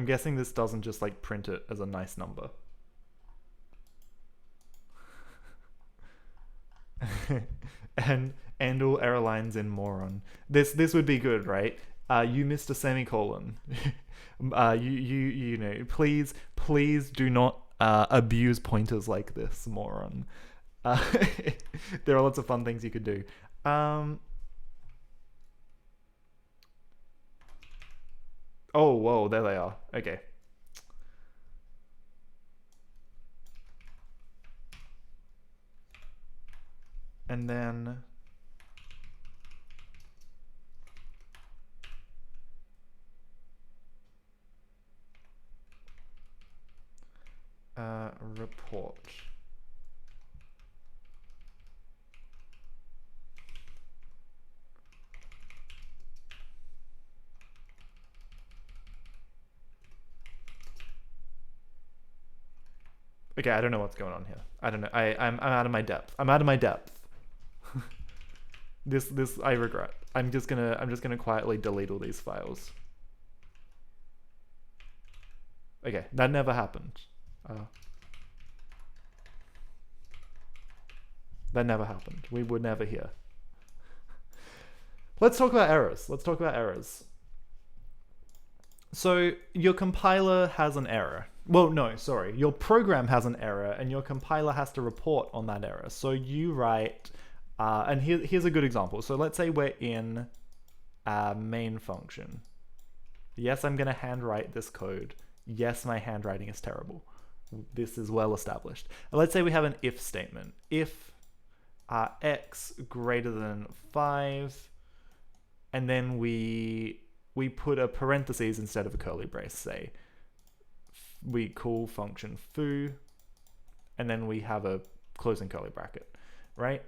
Speaker 1: guessing this doesn't just like print it as a nice number. and all error lines in moron. This would be good, right? You missed a semicolon. You know, please do not abuse pointers like this, moron. There are lots of fun things you could do. Oh, whoa, there they are. Okay. And then report. Okay, I don't know what's going on here. I don't know. I'm out of my depth. I'm out of my depth. This I regret. I'm just gonna quietly delete all these files. Okay, that never happened. That never happened. We were never here. Let's talk about errors. Let's talk about errors. So your compiler has an error. Well, no, sorry. Your program has an error and your compiler has to report on that error. So you write, and here's a good example. So let's say we're in a main function. Yes, I'm going to handwrite this code. Yes, my handwriting is terrible. This is well established. Let's say we have an if statement. If x greater than 5, and then we put a parentheses instead of a curly brace, say. We call function foo, and then we have a closing curly bracket, right?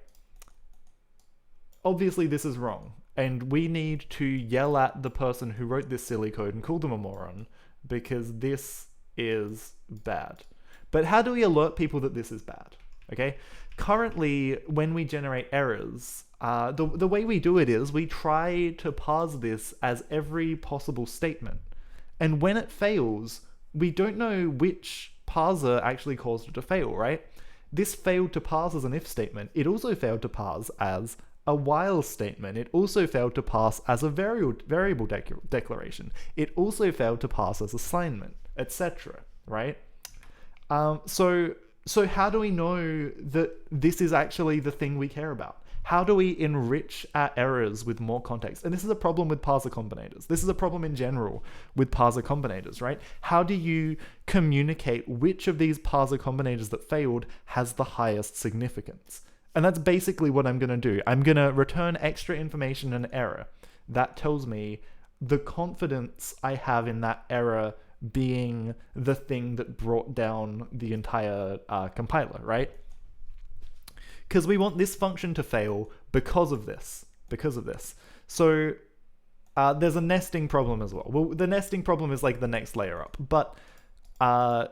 Speaker 1: Obviously this is wrong, and we need to yell at the person who wrote this silly code and call them a moron, because this is bad. But how do we alert people that this is bad? okay? Currently, when we generate errors, the way we do it is we try to parse this as every possible statement. And when it fails, we don't know which parser actually caused it to fail, right? This failed to parse as an if statement. It also failed to parse as a while statement. It also failed to parse as a variable declaration. It also failed to parse as assignment, etc., right? So how do we know that this is actually the thing we care about? How do we enrich our errors with more context? And this is a problem with parser combinators. This is a problem in general with parser combinators, right? How do you communicate which of these parser combinators that failed has the highest significance? And that's basically what I'm going to do. I'm going to return extra information in an error that tells me the confidence I have in that error being the thing that brought down the entire compiler, right? Because we want this function to fail because of this. So there's a nesting problem as well. Well, the nesting problem is like the next layer up, but the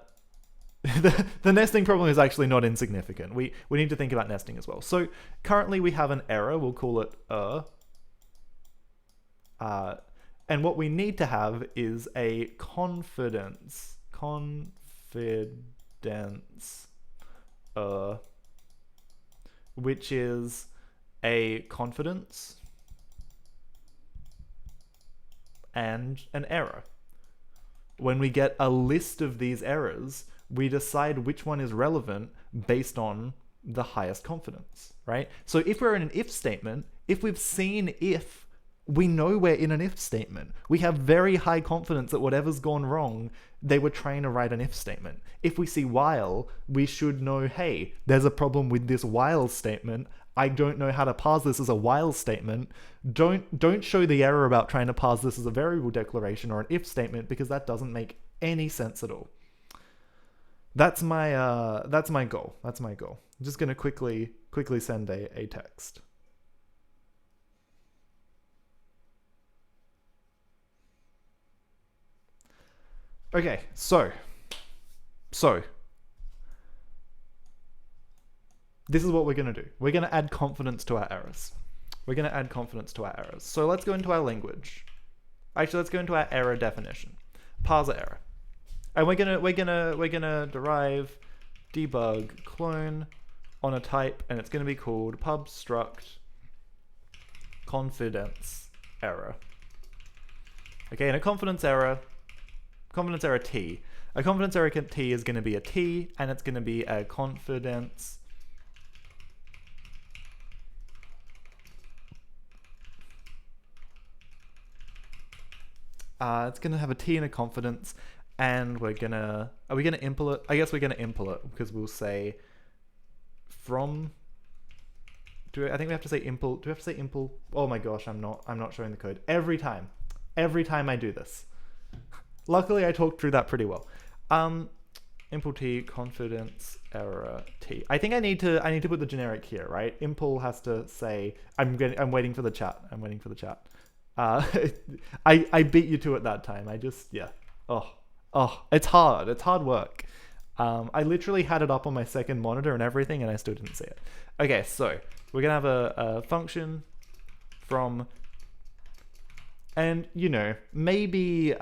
Speaker 1: nesting problem is actually not insignificant. We need to think about nesting as well. So currently we have an error. We'll call it and what we need to have is a confidence, which is a confidence and an error. When we get a list of these errors, we decide which one is relevant based on the highest confidence, right? So if we're in an if statement, if we've seen if, we know we're in an if statement. We have very high confidence that whatever's gone wrong, they were trying to write an if statement. If we see while, we should know, hey, there's a problem with this while statement. I don't know how to parse this as a while statement. Don't show the error about trying to parse this as a variable declaration or an if statement, because that doesn't make any sense at all. That's my goal. I'm just gonna quickly send a text. Okay, so this is what we're going to do. We're going to add confidence to our errors. So let's go into our language. Actually, let's go into our error definition. Parser error. And we're gonna derive debug clone on a type, and it's going to be called pub struct confidence error. Okay, and a confidence error T. A confidence error T is going to be a T, and it's going to be a confidence it's going to have a T and a confidence, and are we going to impl it? I guess we're going to impl it, because we'll say from, I think we have to say impl, do we have to say impl? Oh my gosh, I'm not showing the code. Every time I do this. Luckily, I talked through that pretty well. Impl T confidence error T. I think I need to put the generic here, right? Impl has to say I'm waiting for the chat. I beat you to it that time. It's hard work. I literally had it up on my second monitor and everything, and I still didn't see it. Okay, so we're gonna have a function from, and you know, maybe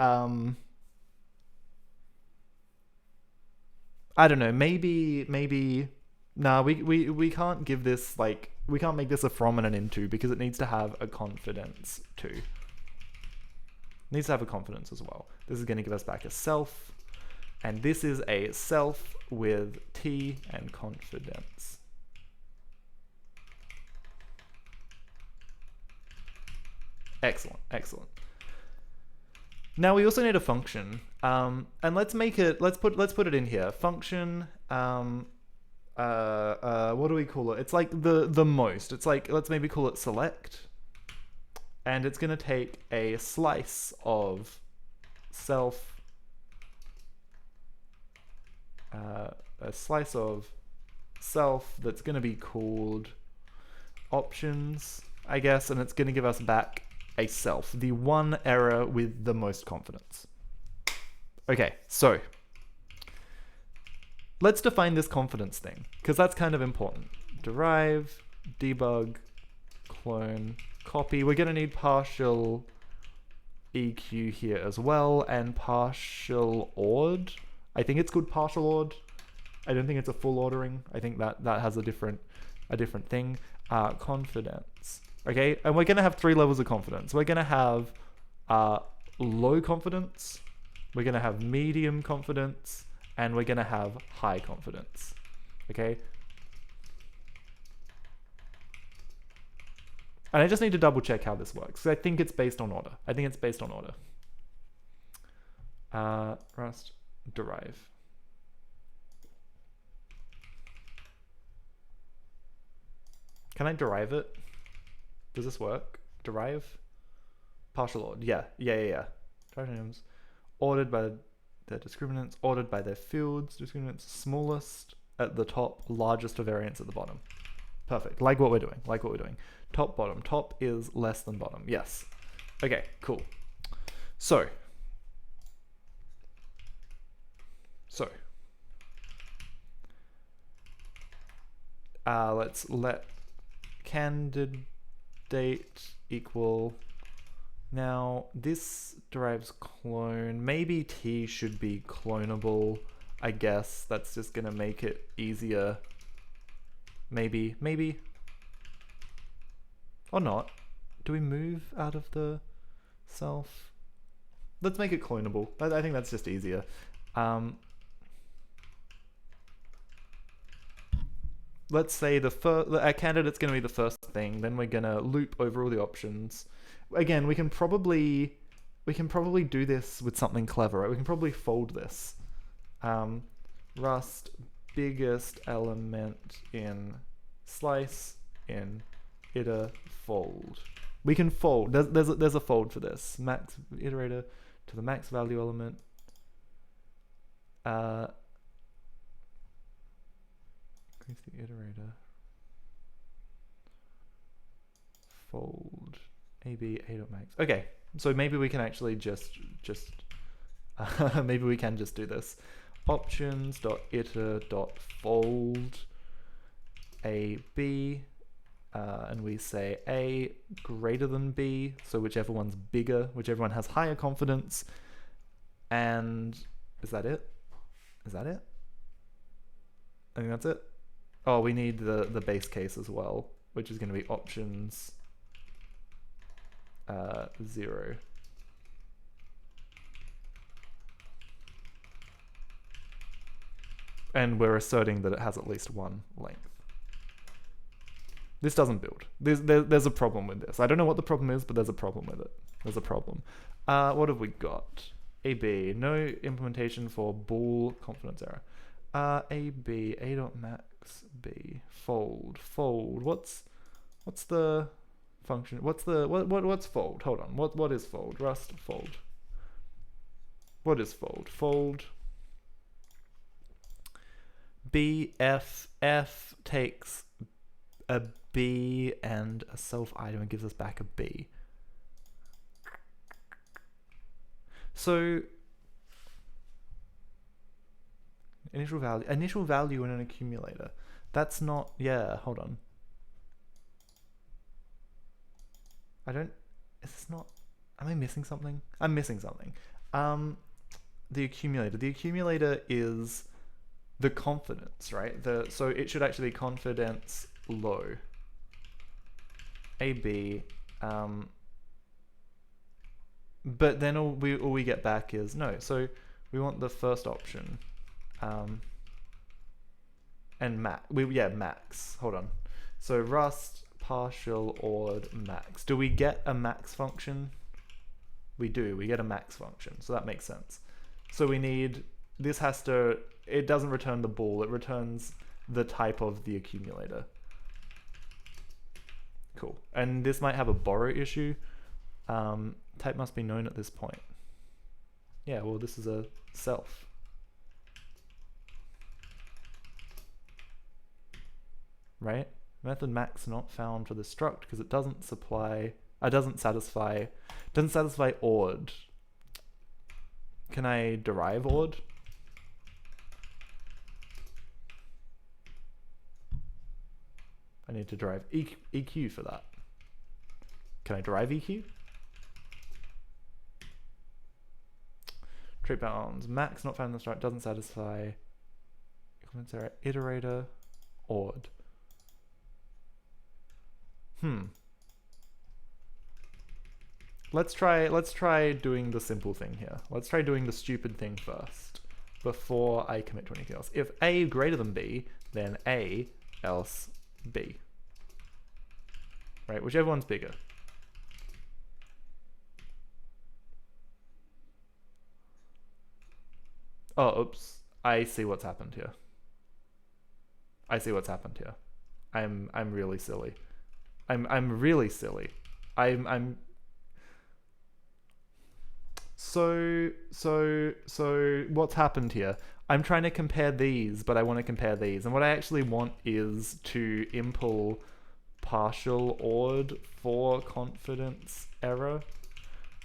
Speaker 1: I don't know, maybe nah, we can't give this, like, we can't make this a from and an into, because it needs to have a confidence too. It needs to have a confidence as well. This is going to give us back a self, and this is a self with T and confidence. Excellent. Now we also need a function, and let's put it in here. Function, what do we call it? It's like the most. It's like, let's maybe call it select, and it's gonna take a slice of self, that's gonna be called options, I guess, and it's gonna give us back a self, the one error with the most confidence. Okay, so let's define this confidence thing, because that's kind of important. Derive, debug, clone, copy. We're going to need partial EQ here as well, and partial ord. I think it's called partial ord. I don't think it's a full ordering. I think that has a different thing. Confidence. Okay, and we're going to have 3 levels of confidence. We're going to have low confidence, we're going to have medium confidence, and we're going to have high confidence. Okay? And I just need to double check how this works, because I think it's based on order. Rust derive. Can I derive it? Does this work? Derive? Partial ord. Yeah. Terms ordered by their discriminants, ordered by their fields, discriminants smallest at the top, largest of variance at the bottom. Perfect. Like what we're doing. Top, bottom. Top is less than bottom. Yes. Okay, cool. So let's let candidate equal. Now this derives clone. Maybe T should be clonable. I guess that's just gonna make it easier. Maybe. Or not. Do we move out of the self? Let's make it clonable. I think that's just easier. Let's say our candidate's going to be the first thing, then we're going to loop over all the options. Again, we can probably do this with something clever, right? We can probably fold this. Rust biggest element in slice in iter fold. We can fold. There's a fold for this. Max iterator to the max value element. Increase the iterator. Fold AB a.max. Okay, so maybe we can actually just maybe we can just do this. Options.iter.fold AB, and we say A greater than B, so whichever one's bigger, whichever one has higher confidence. And is that it? I think that's it. Oh, we need the base case as well, which is going to be options 0. And we're asserting that it has at least one length. This doesn't build. There's a problem with this. I don't know what the problem is, but there's a problem with it. There's a problem. What have we got? AB, no implementation for bool confidence error. AB, a.max b, fold. What's the function? What's fold? Hold on. What is fold? Rust fold. What is fold? Fold. F takes a B and a self item and gives us back a B. So initial value in an accumulator. That's not, yeah, hold on. Is this not, am I missing something? I'm missing something. The accumulator is the confidence, right? So it should actually be confidence low. AB, but then all we get back is no. So we want the first option, and max. Hold on. So Rust partial ord max. Do we get a max function? We do. We get a max function. So that makes sense. So we need, this has to, it doesn't return the bool, it returns the type of the accumulator. Cool. And this might have a borrow issue. Type must be known at this point. Yeah, well, this is a self. Right? Method max not found for the struct because it doesn't satisfy ord. Can I derive ord? need to derive EQ for that. Can I derive EQ? Trait bounds. Max not found in the start doesn't satisfy. Iterator. Ord. Let's try doing the simple thing here. Let's try doing the stupid thing first before I commit to anything else. If A greater than B, then A else B. Right, whichever one's bigger. Oh, oops. I see what's happened here. I see what's happened here. I'm really silly. I'm really silly. So what's happened here? I'm trying to compare these, but I want to compare these. And what I actually want is to impl partial ord for confidence error,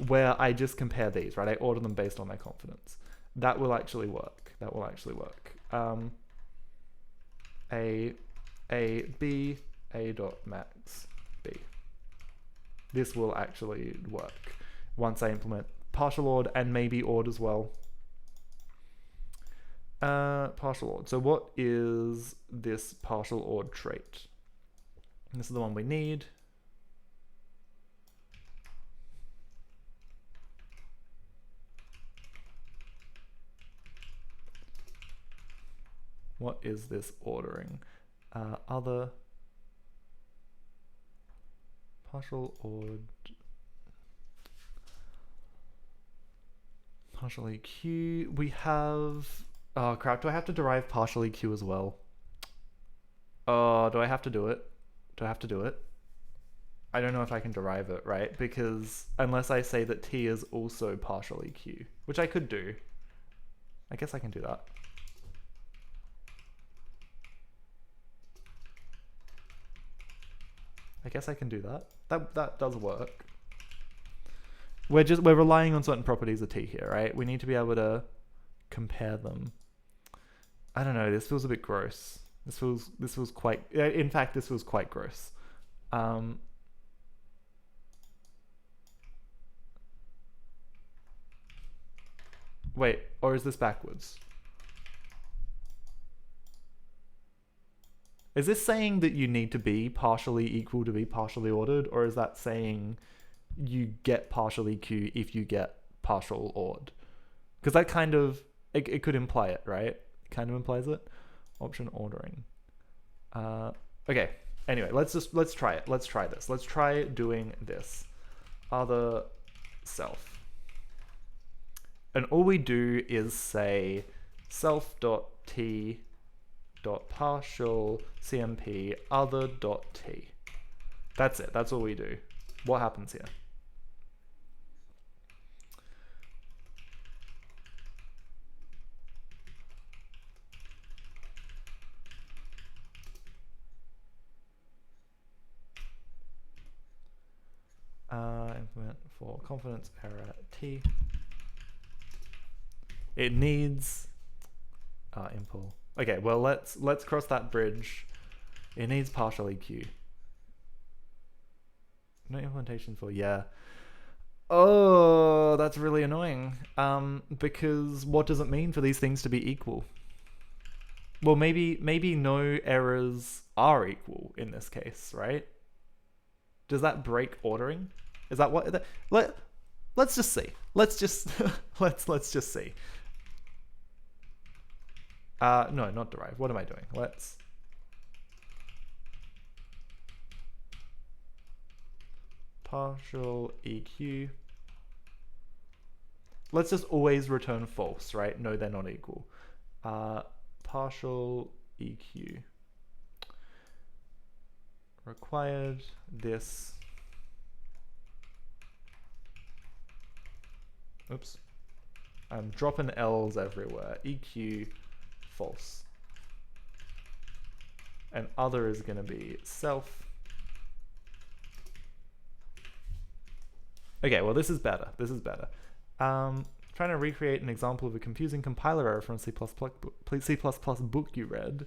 Speaker 1: where I just compare these, right? I order them based on their confidence. That will actually work. That will actually work. A, B, A dot max, B. This will actually work once I implement partial ord and maybe ord as well. Partial ord. So what is this partial ord trait? This is the one we need. What is this ordering? Other partial ord, partial EQ. We have, oh crap, do I have to derive partial EQ as well? Oh, do I have to do it? Do I have to do it? I don't know if I can derive it, right? Because unless I say that T is also partial EQ, which I could do. I guess I can do that. I guess I can do that. That does work. We're relying on certain properties of T here, right? We need to be able to compare them. I don't know, this feels a bit gross. This feels quite, in fact, this feels quite gross. Wait, or is this backwards? Is this saying that you need to be partially equal to be partially ordered, or is that saying you get partial EQ if you get partial ord? Because that kind of, it could imply it, right? It kind of implies it. Option ordering. Okay, anyway, let's try it. Let's try this. Let's try doing this. Other self. And all we do is say self.t dot partial cmp other dot t. That's it. That's all we do. What happens here? Implement for confidence error t. It needs impl. Okay, well let's cross that bridge. It needs partial EQ. No implementation for, yeah. Oh, that's really annoying. Because what does it mean for these things to be equal? Well, maybe no errors are equal in this case, right? Does that break ordering? Is that what? Let's just see. Let's just see. No, not derive. What am I doing? Let's partial EQ. Let's just always return false, right? No, they're not equal. Partial EQ. Required this. Oops. I'm dropping L's everywhere. EQ false. And other is going to be self. Okay, well this is better. This is better. Trying to recreate an example of a confusing compiler error from C++ book you read.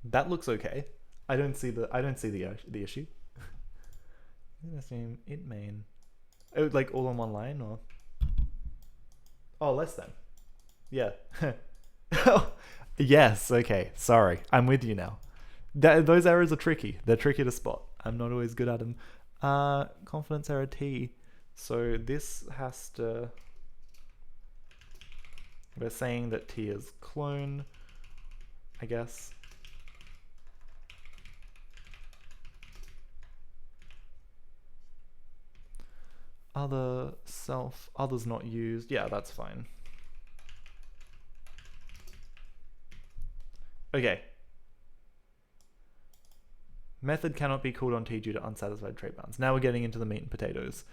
Speaker 1: That looks okay. I don't see the issue. I'm gonna assume int main. Oh, like all on one line or? Oh, less than. Yeah. Yes. Okay. Sorry. I'm with you now. Those errors are tricky. They're tricky to spot. I'm not always good at them. Confidence error T. So this has to. We're saying that T is clone, I guess. Other self, others not used. Yeah, that's fine. Okay. Method cannot be called on T due to unsatisfied trait bounds. Now we're getting into the meat and potatoes.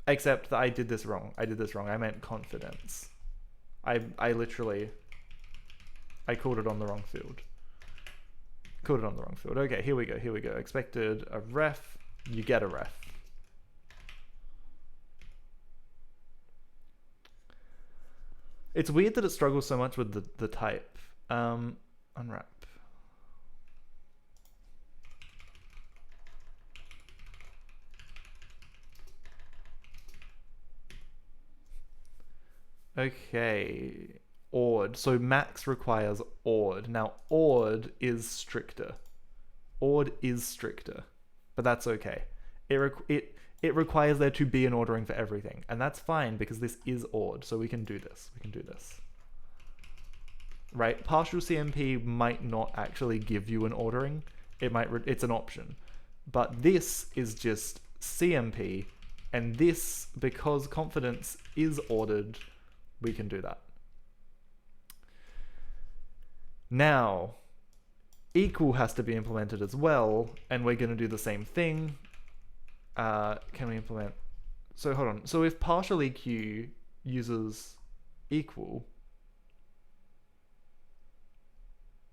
Speaker 1: Except that I did this wrong. I meant confidence. I literally, I called it on the wrong field. Okay, here we go. Expected a ref. You get a ref. It's weird that it struggles so much with the type. Unwrap. Okay. Odd. So max requires odd. Now odd is stricter. But that's okay. It requires there to be an ordering for everything, and that's fine because this is odd, so we can do this. Right? Partial CMP might not actually give you an ordering. It's an option. But this is just CMP, and this, because confidence is ordered, we can do that. Now, equal has to be implemented as well, and we're going to do the same thing. Can we implement? So hold on. So if partial EQ uses equal,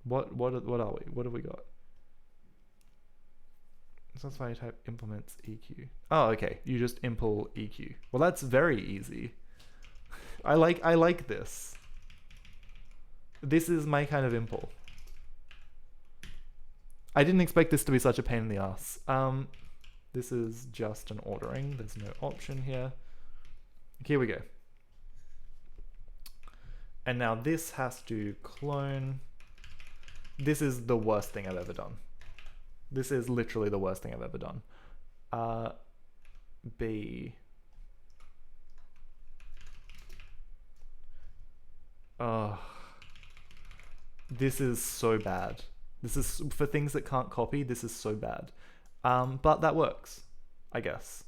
Speaker 1: what are we? What have we got? So that's why I type implements EQ. Oh, okay. You just impl EQ. Well, that's very easy. I like this. This is my kind of impl. I didn't expect this to be such a pain in the ass. This is just an ordering. There's no option here. Here we go. And now this has to clone. This is the worst thing I've ever done. This is literally the worst thing I've ever done. B. Oh. This is so bad. This is, for things that can't copy, this is so bad. But that works, I guess.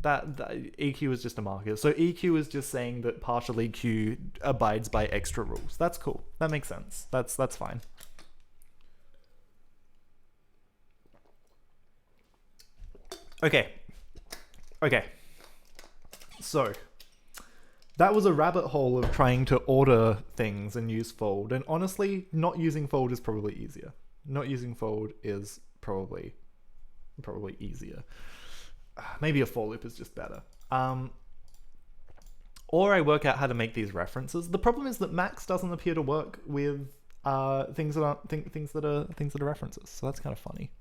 Speaker 1: That EQ is just a marker. So EQ is just saying that partial EQ abides by extra rules. That's cool. That makes sense. That's fine. Okay. So that was a rabbit hole of trying to order things and use fold. And honestly, not using fold is probably easier. Not using fold is probably easier. Maybe a for loop is just better. Or I work out how to make these references. The problem is that max doesn't appear to work with things that are references. So that's kind of funny.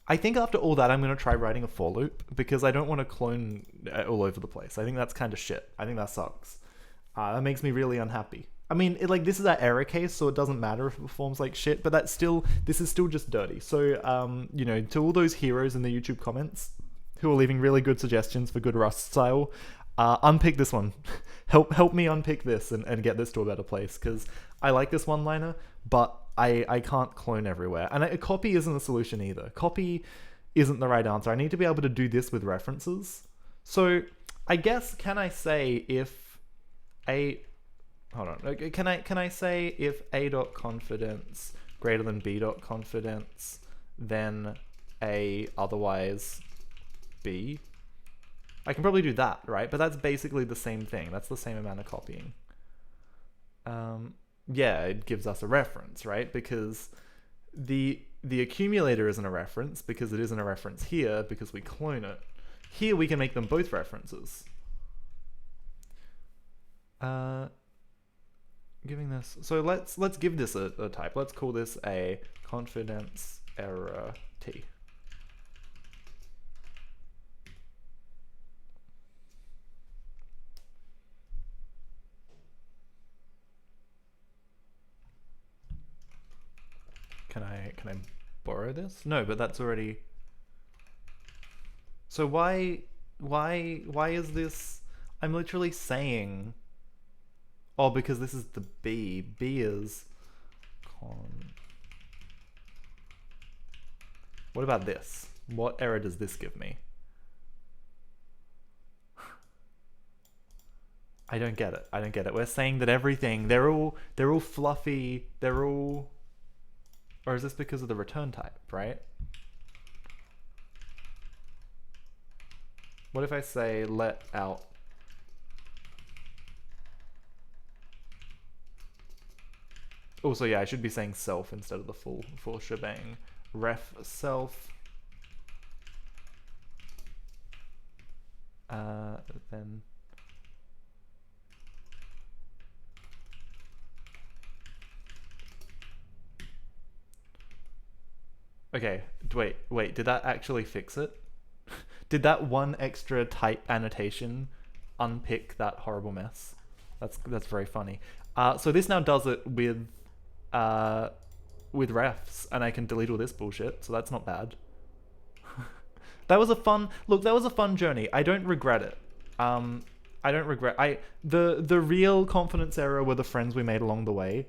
Speaker 1: I think after all that, I'm going to try writing a for loop because I don't want to clone all over the place. I think that's kind of shit. I think that sucks. That makes me really unhappy. I mean, this is our error case, so it doesn't matter if it performs like shit, but this is still just dirty. So, you know, to all those heroes in the YouTube comments who are leaving really good suggestions for good Rust style, unpick this one. help me unpick this and get this to a better place, because I like this one-liner, but I can't clone everywhere. And a copy isn't a solution either. Copy isn't the right answer. I need to be able to do this with references. So I guess, can I say if a... Hold on. Can I say if a.confidence greater than b.confidence, then a otherwise b? I can probably do that, right? But that's basically the same thing. That's the same amount of copying. Yeah, it gives us a reference, right? Because the accumulator isn't a reference because it isn't a reference here because we clone it. Here we can make them both references. giving this, so let's give this a type. Let's call this a confidence error t. Can I borrow this? No, but that's already. So why is this? I'm literally saying. Oh, because this is the B. B is con. What about this? What error does this give me? I don't get it. I don't get it. We're saying that everything, they're all fluffy, they're all. Or is this because of the return type, right? What if I say let out? Also, yeah, I should be saying self instead of the full shebang. Ref self. Then. Okay, wait, did that actually fix it? Did that one extra type annotation unpick that horrible mess? That's very funny. So this now does it with refs, and I can delete all this bullshit, so that's not bad. That was a fun journey. I don't regret it. I don't regret. The real confidence error were the friends we made along the way.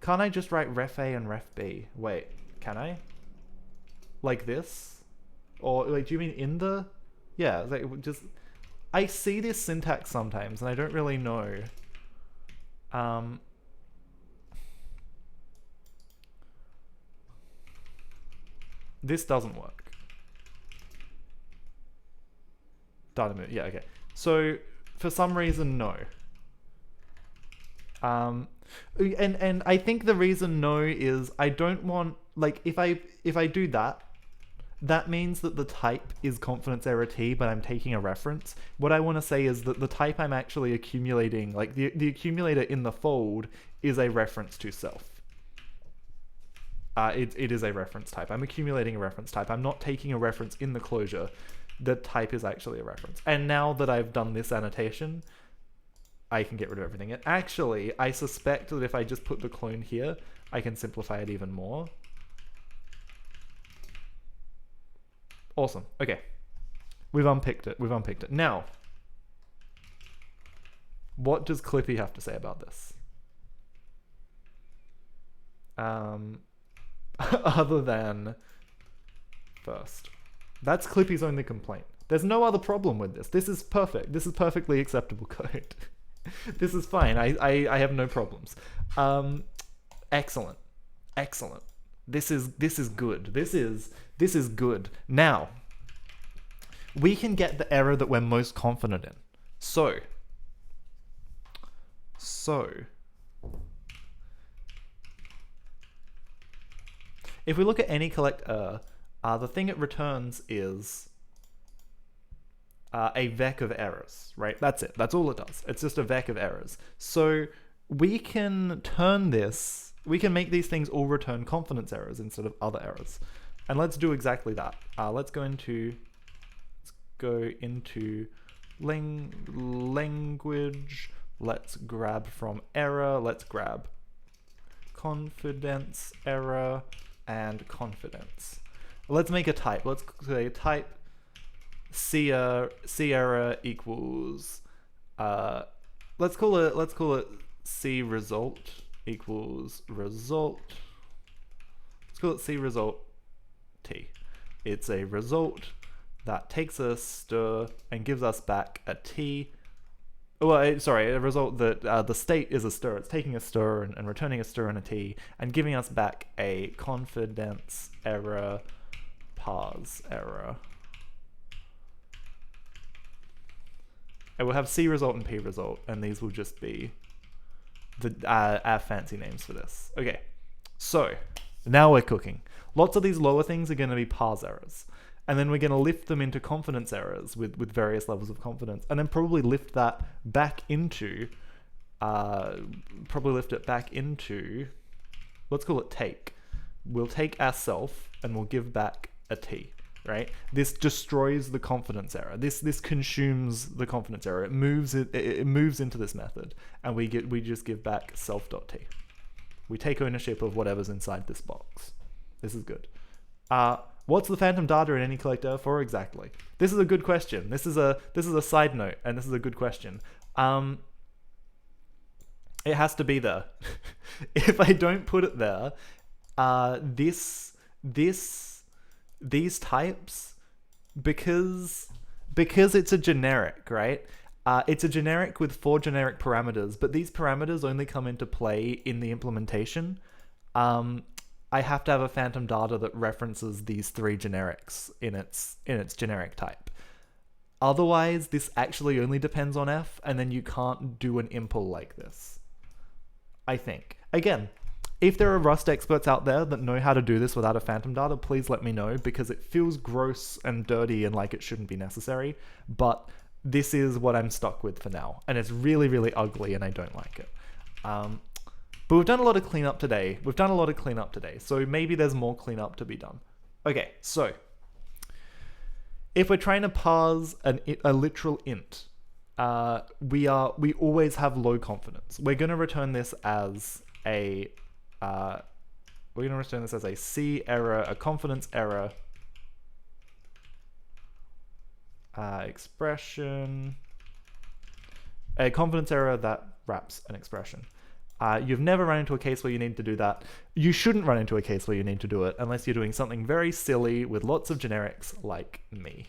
Speaker 1: Can't I just write ref A and ref B? Wait, can I? Like this? Or like, do you mean in the? Yeah, like just. I see this syntax sometimes, and I don't really know. This doesn't work. Data move. Yeah, okay. So for some reason, no. And I think the reason no is I don't want, like, if I do that, that means that the type is confidence error t, but I'm taking a reference. What I want to say is that the type I'm actually accumulating, like the accumulator in the fold, is a reference to self. It is a reference type. I'm accumulating a reference type. I'm not taking a reference in the closure. The type is actually a reference. And now that I've done this annotation, I can get rid of everything. And actually, I suspect that if I just put the clone here, I can simplify it even more. Awesome. Okay. We've unpicked it. Now, what does Clippy have to say about this? Other than first. That's Clippy's only complaint. There's no other problem with this. This is perfect. This is perfectly acceptable code. This is fine. I have no problems. Excellent. This is good. This is good. Now, we can get the error that we're most confident in. So if we look at any collect the thing it returns is a vec of errors, right? That's it. That's all it does. It's just a vec of errors. So we can turn this, we can make these things all return confidence errors instead of other errors. And let's do exactly that. Let's go into language. Let's grab from error. Let's grab confidence error and confidence. Let's make a type. Let's say type C error equals let's call it C result equals result. Let's call it C result T. It's a result that takes a stir and gives us back a T. Well, sorry, a result that the state is a stir. It's taking a stir and returning a stir and a T and giving us back a confidence error parse error. And we'll have C result and P result, and these will just be our fancy names for this. Okay, so now we're cooking. Lots of these lower things are going to be parse errors. And then we're going to lift them into confidence errors with various levels of confidence, and then probably lift that back into probably lift it back into, let's call it take. We'll take ourself and we'll give back a t, right? This destroys the confidence error. This consumes the confidence error. It moves into this method, and we just give back self.t. We take ownership of whatever's inside this box. This is good. What's the phantom data in any collector for exactly? This is a good question. This is a side note, and this is a good question. It has to be there. If I don't put it there, these types, because it's a generic, right? It's a generic with 4 generic parameters, but these parameters only come into play in the implementation. I have to have a phantom data that references these 3 generics in its generic type. Otherwise, this actually only depends on f, and then you can't do an impl like this, I think. Again, if there are Rust experts out there that know how to do this without a phantom data, please let me know, because it feels gross and dirty and like it shouldn't be necessary, but this is what I'm stuck with for now, and it's really, really ugly, and I don't like it. But we've done a lot of cleanup today. So maybe there's more cleanup to be done. Okay, so if we're trying to parse a literal int, we always have low confidence. We're going to return this as a C error, a confidence error, expression, a confidence error that wraps an expression. You've never run into a case where you need to do that. You shouldn't run into a case where you need to do it unless you're doing something very silly with lots of generics like me.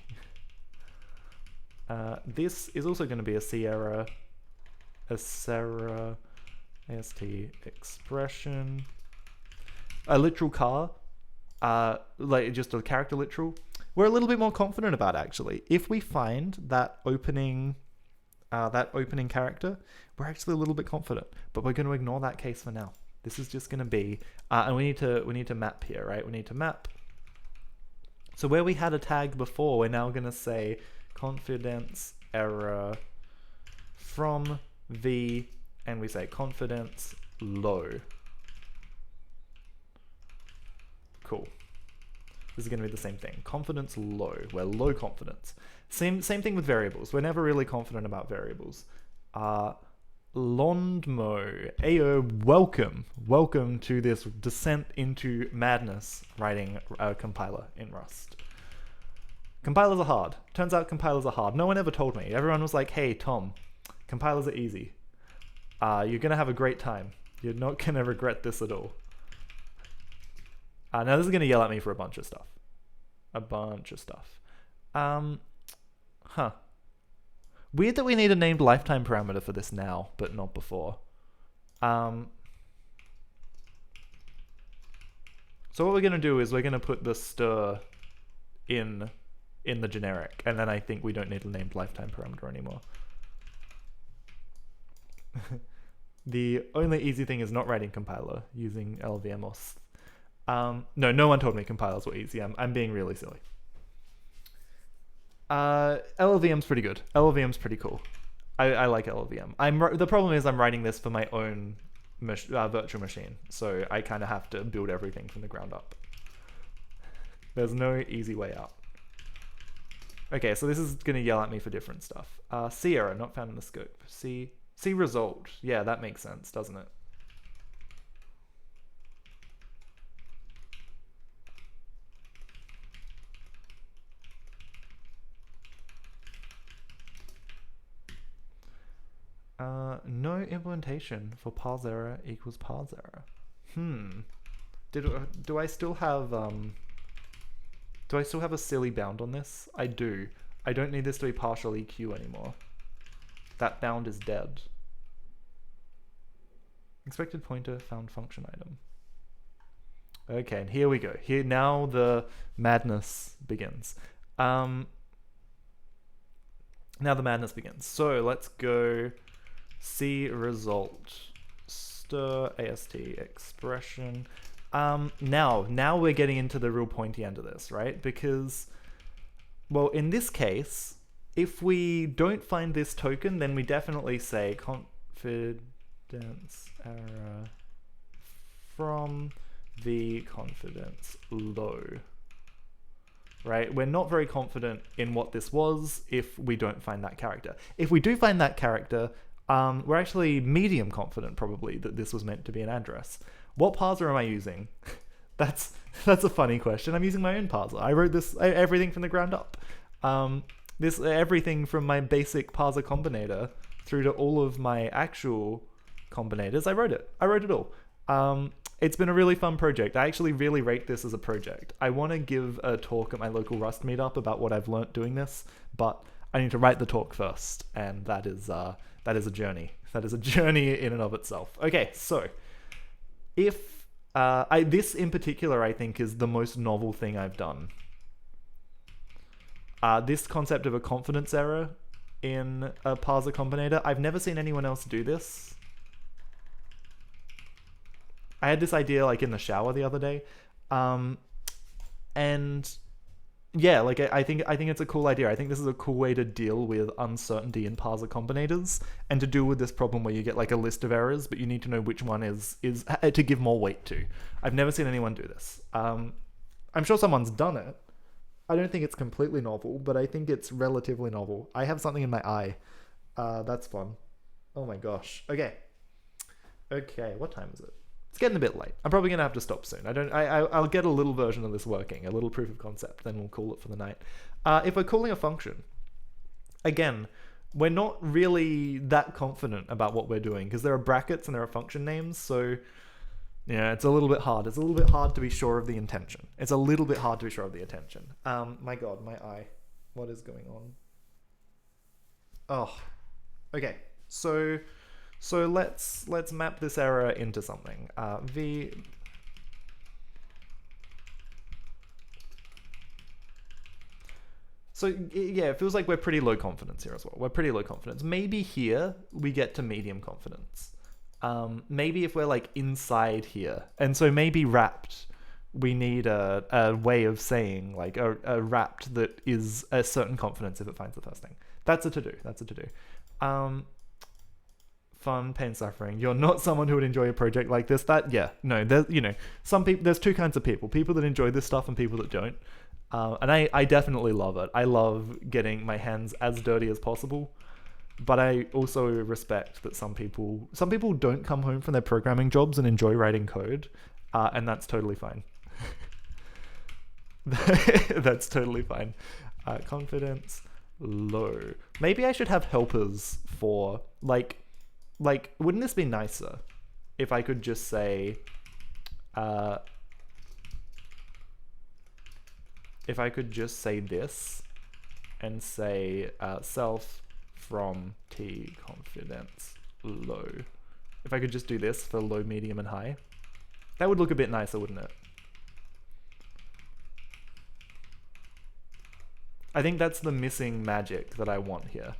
Speaker 1: This is also going to be a C error, a Sarah, AST expression, a literal car, like just a character literal. We're a little bit more confident about, actually. If we find that opening character, we're actually a little bit confident, but we're going to ignore that case for now. This is just going to be, and we need to map here, right? We need to map. So where we had a tag before, we're now going to say confidence error from V, and we say confidence low. Cool. This is going to be the same thing. Confidence low. We're low confidence. Same thing with variables. We're never really confident about variables. Londmo, Ayo, welcome to this descent into madness writing a compiler in Rust. Compilers are hard. Turns out compilers are hard. No one ever told me. Everyone was like, hey, Tom, compilers are easy. You're going to have a great time. You're not going to regret this at all. Now this is going to yell at me for a bunch of stuff. Weird that we need a named lifetime parameter for this now, but not before. So what we're going to do is we're going to put the stir in the generic, and then I think we don't need a named lifetime parameter anymore. The only easy thing is not writing compiler using LVM or no one told me compilers were easy. I'm being really silly. LLVM's pretty good. LLVM's pretty cool. I like LLVM. The problem is I'm writing this for my own virtual machine, so I kind of have to build everything from the ground up. There's no easy way out. Okay, so this is going to yell at me for different stuff. C error, not found in the scope. C result. Yeah, that makes sense, doesn't it? No implementation for parse error equals parse error. Do I still have a silly bound on this? I do. I don't need this to be partial EQ anymore. That bound is dead. Expected pointer found function item. Okay, and here we go. Here now the madness begins. Now the madness begins. So let's go C result stir AST expression. Now we're getting into the real pointy end of this, right? Because, well, in this case, if we don't find this token, then we definitely say confidence confidence error from the confidence low. Right? We're not very confident in what this was if we don't find that character. If we do find that character, we're actually medium confident probably that this was meant to be an address. What parser am I using? That's a funny question. I'm using my own parser. I wrote this everything from the ground up. This everything from my basic parser combinator through to all of my actual combinators. I wrote it all. It's been a really fun project. I actually really rate this as a project. I want to give a talk at my local Rust meetup about what I've learnt doing this, but I need to write the talk first, and that is a journey. That is a journey in and of itself. Okay, so if this in particular, I think, is the most novel thing I've done. This concept of a confidence error in a parser combinator, I've never seen anyone else do this. I had this idea like in the shower the other day, and yeah, like I think it's a cool idea. I think this is a cool way to deal with uncertainty in parser combinators, and to deal with this problem where you get like a list of errors, but you need to know which one is to give more weight to. I've never seen anyone do this. I'm sure someone's done it. I don't think it's completely novel, but I think it's relatively novel. I have something in my eye. That's fun. Oh my gosh. Okay, what time is it? It's getting a bit late. I'm probably gonna have to stop soon. I'll get a little version of this working, a little proof of concept, then we'll call it for the night. If we're calling a function, again, we're not really that confident about what we're doing because there are brackets and there are function names, so yeah, it's a little bit hard. It's a little bit hard to be sure of the intention. My god, my eye. What is going on? Oh, okay. So let's map this error into something. So yeah, it feels like we're pretty low confidence here as well. We're pretty low confidence. Maybe here we get to medium confidence. Maybe if we're like inside here, and so maybe wrapped, we need a way of saying like a wrapped that is a certain confidence if it finds the first thing. That's a to-do. Fun, pain, suffering. You're not someone who would enjoy a project like this. Some people. There's two kinds of people: people that enjoy this stuff and people that don't. And I definitely love it. I love getting my hands as dirty as possible. But I also respect that some people don't come home from their programming jobs and enjoy writing code, and that's totally fine. That's totally fine. Confidence low. Maybe I should have helpers for like wouldn't this be nicer if I could just say this and say self from T confidence low. If I could just do this for low, medium, and high, that would look a bit nicer, wouldn't it? I think that's the missing magic that I want here.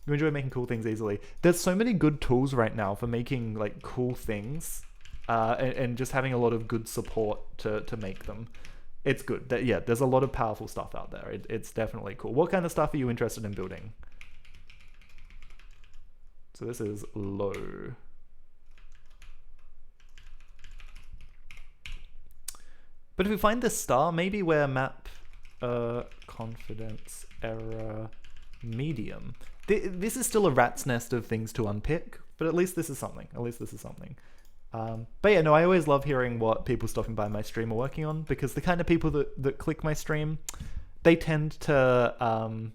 Speaker 1: You enjoy making cool things easily. There's so many good tools right now for making like cool things, and just having a lot of good support to make them. It's good. There's a lot of powerful stuff out there. It's definitely cool. What kind of stuff are you interested in building? So this is low. But if we find this star, maybe we're map confidence error medium. This is still a rat's nest of things to unpick, but at least this is something. But yeah, no, I always love hearing what people stopping by my stream are working on, because the kind of people that click my stream, they tend to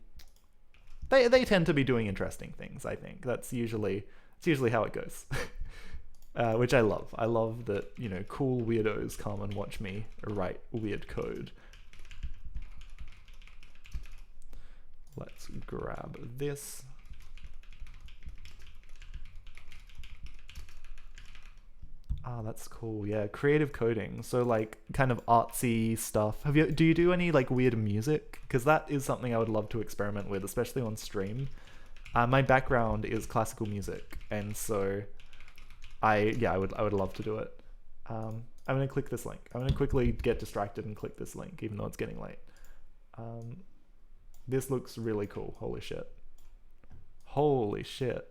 Speaker 1: they tend to be doing interesting things. I think it's usually how it goes. Which I love. I love that, cool weirdos come and watch me write weird code. Let's grab this. Ah, that's cool. Yeah, creative coding. So like kind of artsy stuff. Do you do any like weird music? Because that is something I would love to experiment with, especially on stream. My background is classical music, and so I would love to do it. I'm gonna click this link. I'm gonna quickly get distracted and click this link, even though it's getting late. This looks really cool. Holy shit. Holy shit.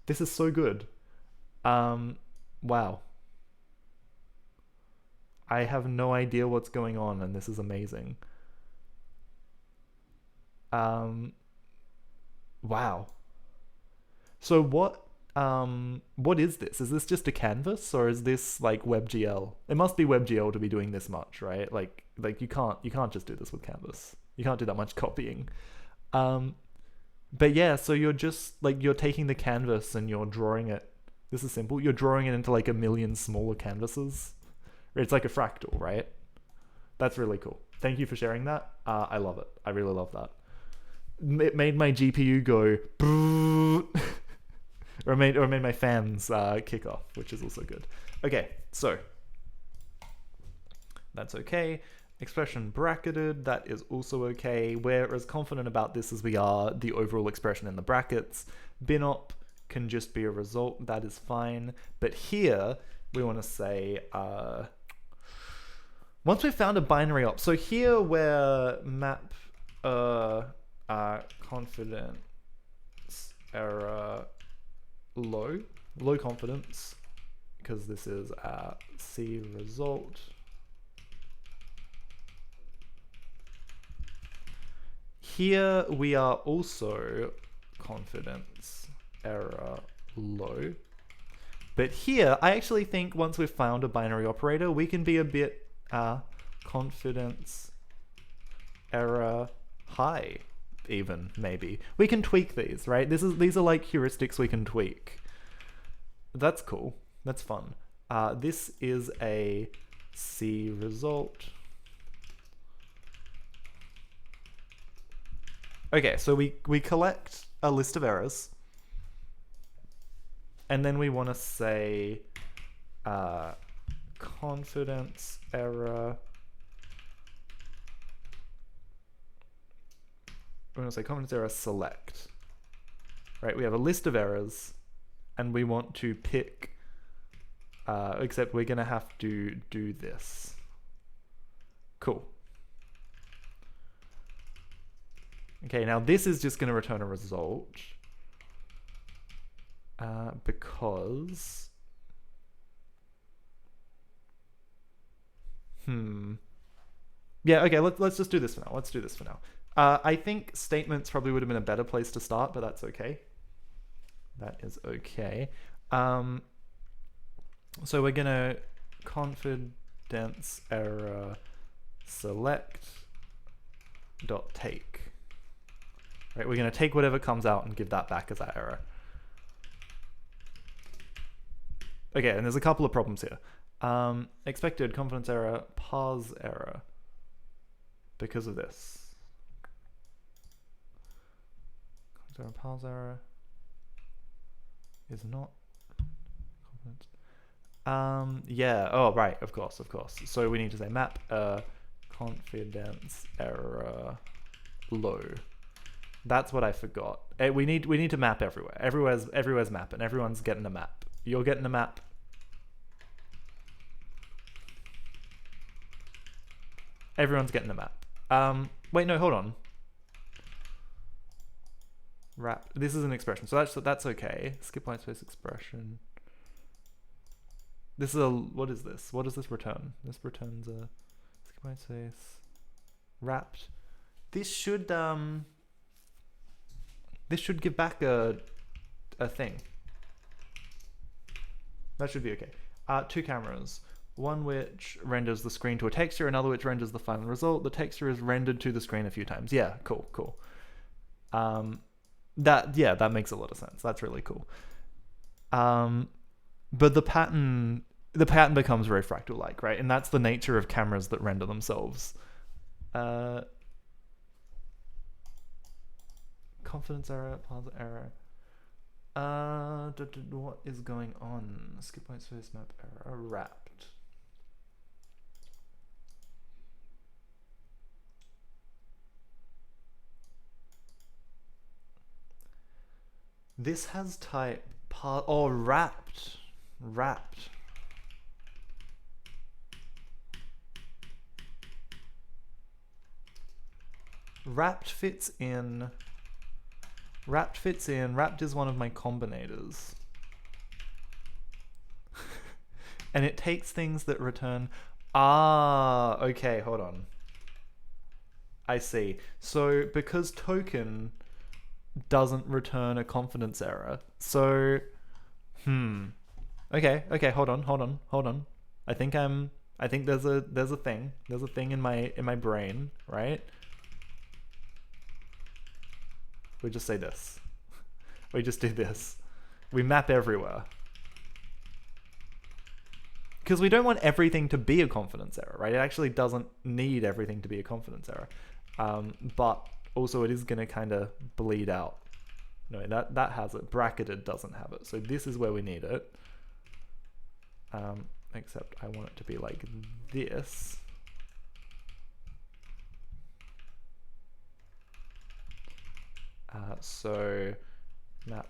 Speaker 1: This is so good. Wow. I have no idea what's going on, and this is amazing. Wow. So what is this? Is this just a canvas, or is this like WebGL? It must be WebGL to be doing this much, right? Like you can't just do this with Canvas. You can't do that much copying. But yeah, so you're just like, you're taking the canvas and you're drawing it. This is simple. You're drawing it into like a million smaller canvases. It's like a fractal, right? That's really cool. Thank you for sharing that. I love it. I really love that. It made my GPU go or made my fans kick off, which is also good. Okay, so that's okay. Expression bracketed, that is also okay. We're as confident about this as we are the overall expression in the brackets. Binop can just be a result, that is fine. But here we want to say once we've found a binary op, so here where map confidence error low confidence, because this is C result. Here we are also confidence error low. But here, I actually think once we've found a binary operator, we can be a bit confidence error high, even, maybe. We can tweak these, right? These are like heuristics we can tweak. That's cool. That's fun. This is a C result. Okay, so we collect a list of errors, and then we want to say confidence error. We're going to say confidence error select. Right, we have a list of errors, and we want to pick, except we're going to have to do this. Cool. Okay, now this is just going to return a result because yeah, okay, let's just do this for now. Let's do this for now. I think statements probably would have been a better place to start, but that's okay. That is okay. So we're going to confidence error select dot take. Right, we're going to take whatever comes out and give that back as our error. Okay, and there's a couple of problems here. Expected confidence error, parse error, because of this. Confidence error, parse error is not confidence. Yeah, oh, right, of course. So we need to say map confidence error low. That's what I forgot. We need to map everywhere. Everywhere's mapping. Everyone's getting a map. You're getting a map. Everyone's getting a map. Wait, no, hold on. Wrap. This is an expression, so that's okay. Skip white space expression. This is a, what is this? What does this return? This returns a skip white space wrapped. This should give back a thing. That should be okay. Two cameras. One which renders the screen to a texture, another which renders the final result. The texture is rendered to the screen a few times. Yeah, cool. That makes a lot of sense. That's really cool. But the pattern becomes very fractal-like, right? And that's the nature of cameras that render themselves. Confidence error, parse error. What is going on? Skip white space map error wrapped. This has type wrapped. Wrapped fits in Wrapped fits in. Wrapped is one of my combinators. And it takes things that return... Ah, okay, hold on. I see. So because token doesn't return a confidence error, so... Okay, hold on. I think there's a thing in my brain, right? We just say this. We just do this. We map everywhere. Because we don't want everything to be a confidence error, right? It actually doesn't need everything to be a confidence error. But also it is going to kind of bleed out. No, that has it. Bracketed doesn't have it. So this is where we need it. Except I want it to be like this. So map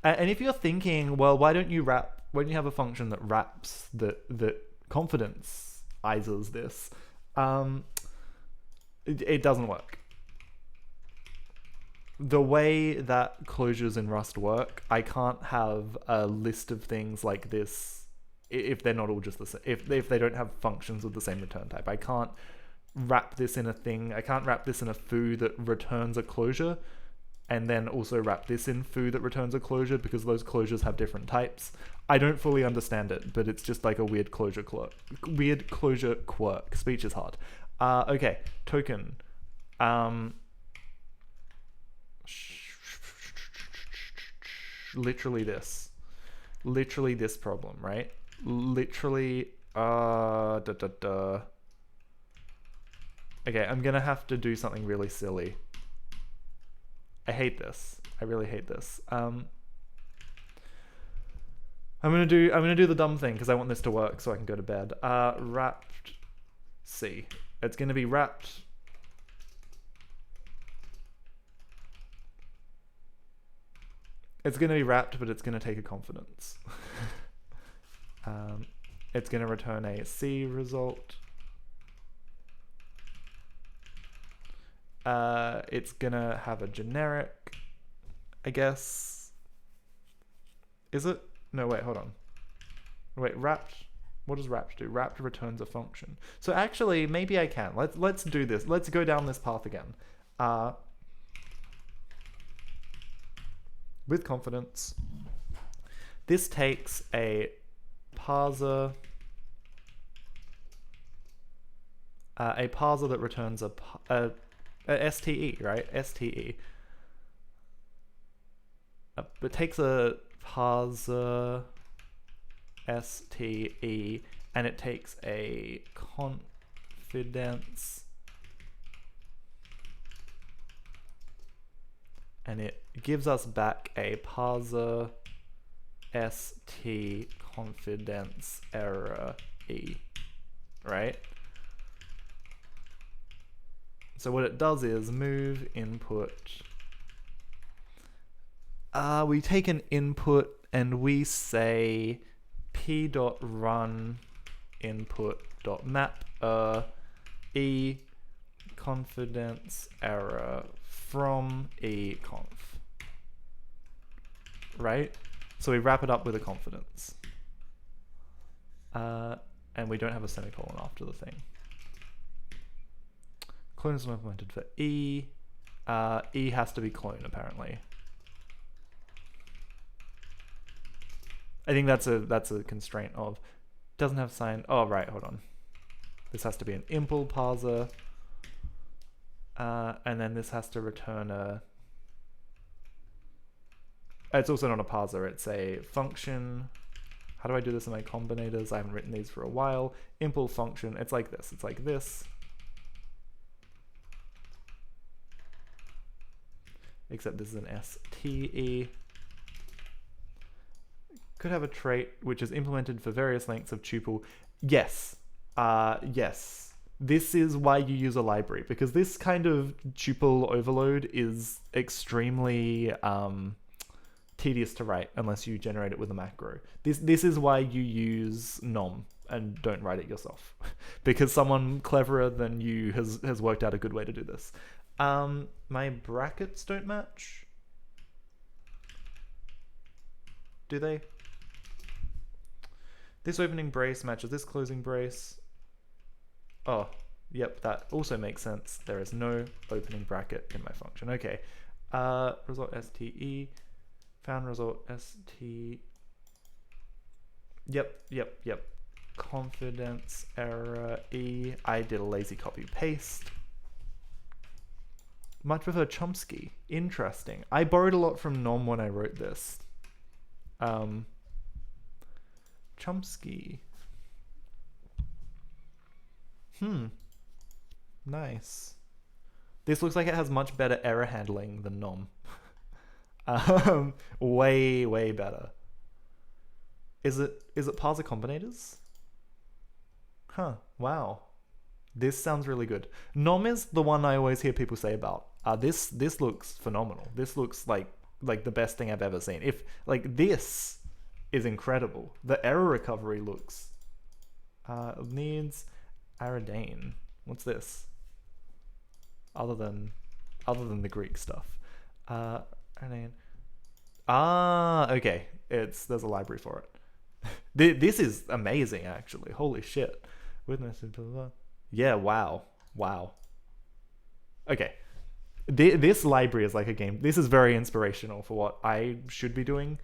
Speaker 1: and if you're thinking, well, why don't you have a function that wraps that confidenceizes this? It doesn't work. The way that closures in Rust work, I can't have a list of things like this if they're not all just the same. If they don't have functions with the same return type, I can't wrap this in a thing. I can't wrap this in a foo that returns a closure, and then also wrap this in foo that returns a closure, because those closures have different types. I don't fully understand it, but it's just like a weird closure quirk. Speech is hard. Okay, token. Literally this problem, right? Literally, Okay, I'm gonna have to do something really silly. I hate this. I really hate this. I'm gonna do the dumb thing because I want this to work so I can go to bed. Wrapped C. It's gonna be wrapped. It's gonna be wrapped, but it's gonna take a confidence. It's gonna return a C result. It's gonna have a generic, I guess. Is it? No, wait, hold on. Wait, wrapped. What does wrapped do? Wrapped returns a function. So actually, maybe I can. Let's do this. Let's go down this path again. With confidence. This takes a parser. A parser that returns a STE, right? STE. It takes a parser STE and it takes a confidence and it gives us back a parser ST confidence error E, right? So what it does is move input. We take an input and we say p.run input.map e confidence error from econf. Right? So we wrap it up with a confidence. And we don't have a semicolon after the thing. Clone is implemented for E. E has to be clone, apparently. I think that's a constraint of doesn't have sign. Oh right, hold on. This has to be an impl parser, and then this has to return a. It's also not a parser. It's a function. How do I do this in my combinators? I haven't written these for a while. Impl function. It's like this. It's like this. Except this is an STE. Could have a trait which is implemented for various lengths of tuple. Yes. Yes. This is why you use a library, because this kind of tuple overload is extremely tedious to write unless you generate it with a macro. This is why you use nom. and don't write it yourself because someone cleverer than you has worked out a good way to do this. My brackets don't match. Do they? This opening brace matches this closing brace. Oh, yep, that also makes sense. There is no opening bracket in my function. Okay. Result STE. Found result ST. Yep. Confidence error E. I did a lazy copy paste. Much prefer Chomsky. Interesting. I borrowed a lot from Nom when I wrote this. Chomsky. Nice. This looks like it has much better error handling than Nom. Way better. Is it parser combinators? Huh, wow. This sounds really good. Nom is the one I always hear people say about. This looks phenomenal. This looks like the best thing I've ever seen. If this is incredible. The error recovery looks needs Aridane. What's this? Other than the Greek stuff. Aridane. Okay. There's a library for it. This is amazing, actually. Holy shit. Witness. Blah, blah, blah. Yeah. Wow. Okay. This library is like a game. This is very inspirational for what I should be doing.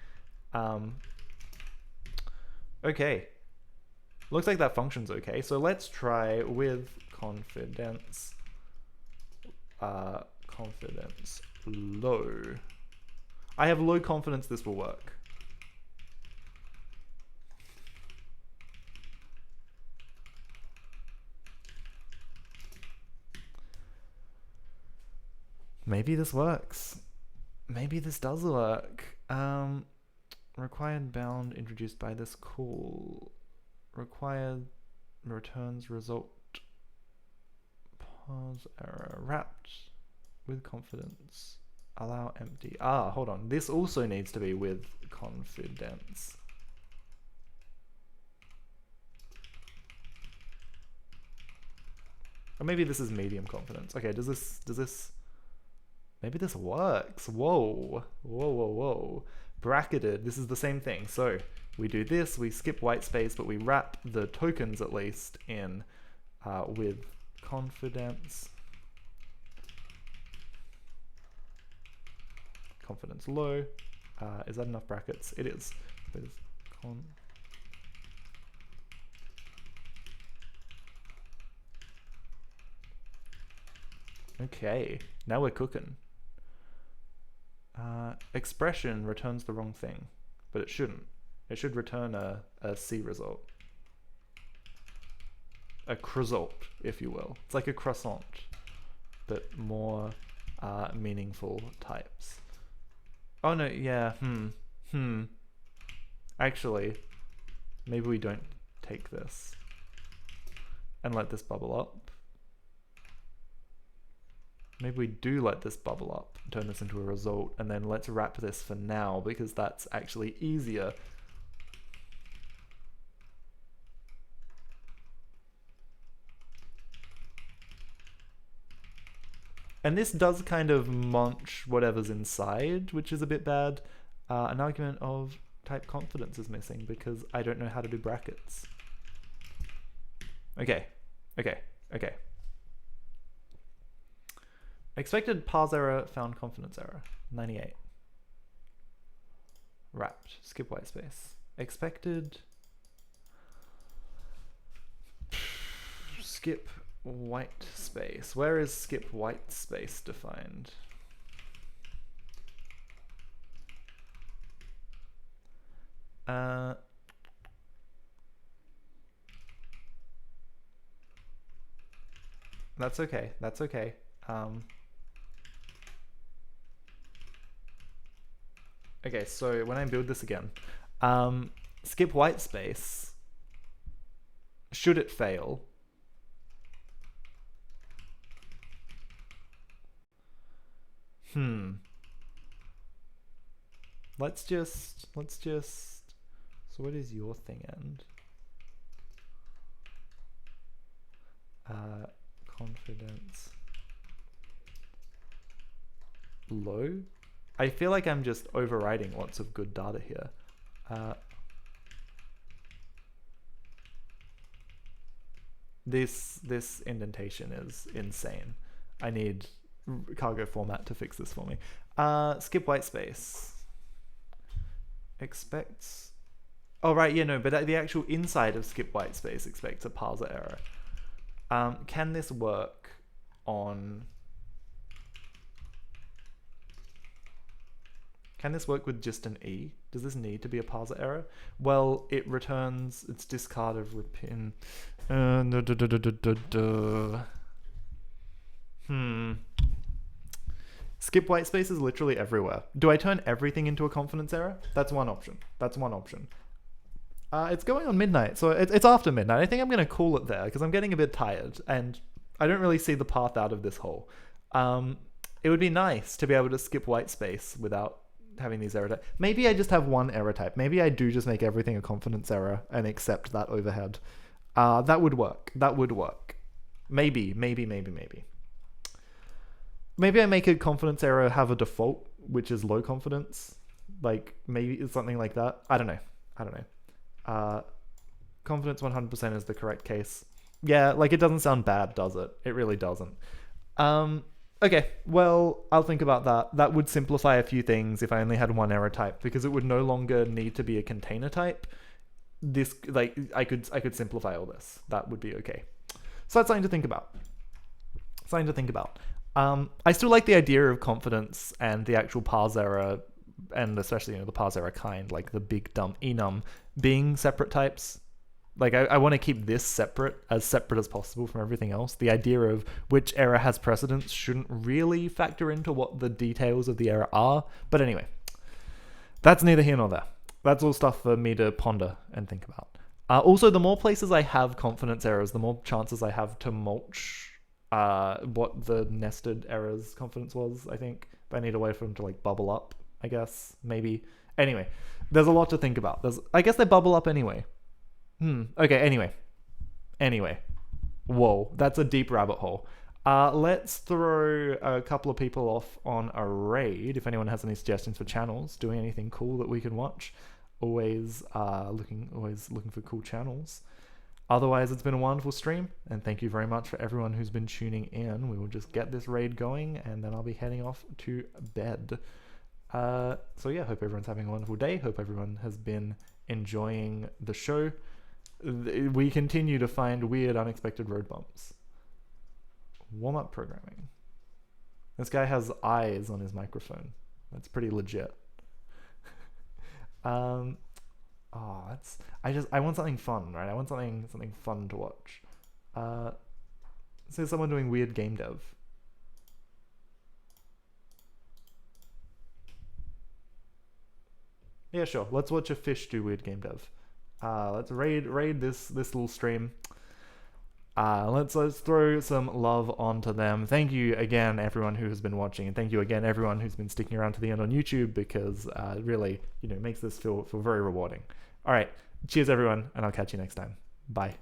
Speaker 1: Okay. Looks like that function's okay. So let's try with confidence. Confidence low. I have low confidence this will work. Maybe this works. Maybe this does work. Required bound introduced by this call. Required returns result. Pause error. Wrapped with confidence. Allow empty. Hold on. This also needs to be with confidence. Or maybe this is medium confidence. Okay, does this maybe this works. Whoa. Bracketed. This is the same thing. So we do this, we skip white space, but we wrap the tokens at least in with confidence. Confidence low. Is that enough brackets? It is. With okay, now we're cooking. Expression returns the wrong thing, but it shouldn't. It should return a C result. A croissant, if you will. It's like a croissant, but more meaningful types. Oh no, yeah, Actually, maybe we don't take this and let this bubble up. Maybe we do let this bubble up, turn this into a result, and then let's wrap this for now because that's actually easier. And this does kind of munch whatever's inside, which is a bit bad. An argument of type confidence is missing because I don't know how to do brackets. Okay. Expected parse error, found confidence error. 98. Wrapped. Skip white space. Expected. Skip white space. Where is skip white space defined? That's okay. Okay, so when I build this again, skip white space, should it fail, let's just, so what is your thing end? confidence low. I feel like I'm just overriding lots of good data here. This indentation is insane. I need cargo format to fix this for me. Skip white space. Expects. Oh right, yeah, no, but the actual inside of skip white space expects a parser error. Can this work on? Can this work with just an E? Does this need to be a parser error? Well, it returns its discard of repin. Skip white space is literally everywhere. Do I turn everything into a confidence error? That's one option. That's one option. It's going on midnight, so it's after midnight. I think I'm going to call it there because I'm getting a bit tired and I don't really see the path out of this hole. It would be nice to be able to skip white space without having these error types. Maybe I just have one error type. Maybe I do just make everything a confidence error and accept that overhead. That would work. That would work. Maybe. Maybe I make a confidence error have a default, which is low confidence. Like, maybe it's something like that. I don't know. Confidence 100% is the correct case. Yeah, like, it doesn't sound bad, does it? It really doesn't. Okay, well, I'll think about that. That would simplify a few things if I only had one error type, because it would no longer need to be a container type. This, like, I could simplify all this. That would be okay. So that's something to think about. I still like the idea of confidence and the actual parse error, and especially, the parse error kind, like the big dumb enum, being separate types. Like, I want to keep this as separate as possible from everything else. The idea of which error has precedence shouldn't really factor into what the details of the error are. But anyway, that's neither here nor there. That's all stuff for me to ponder and think about. Also, the more places I have confidence errors, the more chances I have to mulch what the nested errors confidence was, I think. But I need a way for them to, like, bubble up, I guess. Maybe. Anyway, there's a lot to think about. I guess they bubble up anyway. Okay, anyway. Whoa, that's a deep rabbit hole. Let's throw a couple of people off on a raid. If anyone has any suggestions for channels, doing anything cool that we can watch. Always looking for cool channels. Otherwise, it's been a wonderful stream, and thank you very much for everyone who's been tuning in. We will just get this raid going, and then I'll be heading off to bed. So yeah, hope everyone's having a wonderful day. Hope everyone has been enjoying the show. We continue to find weird, unexpected road bumps. Warm-up programming. This guy has eyes on his microphone. That's pretty legit. I want something fun, right? I want something fun to watch. So someone doing weird game dev. Yeah, sure. Let's watch a fish do weird game dev. Let's raid this little stream. Let's throw some love onto them. Thank you again, everyone who has been watching, and thank you again, everyone who's been sticking around to the end on YouTube, because it really, makes this feel very rewarding. All right, cheers, everyone, and I'll catch you next time. Bye.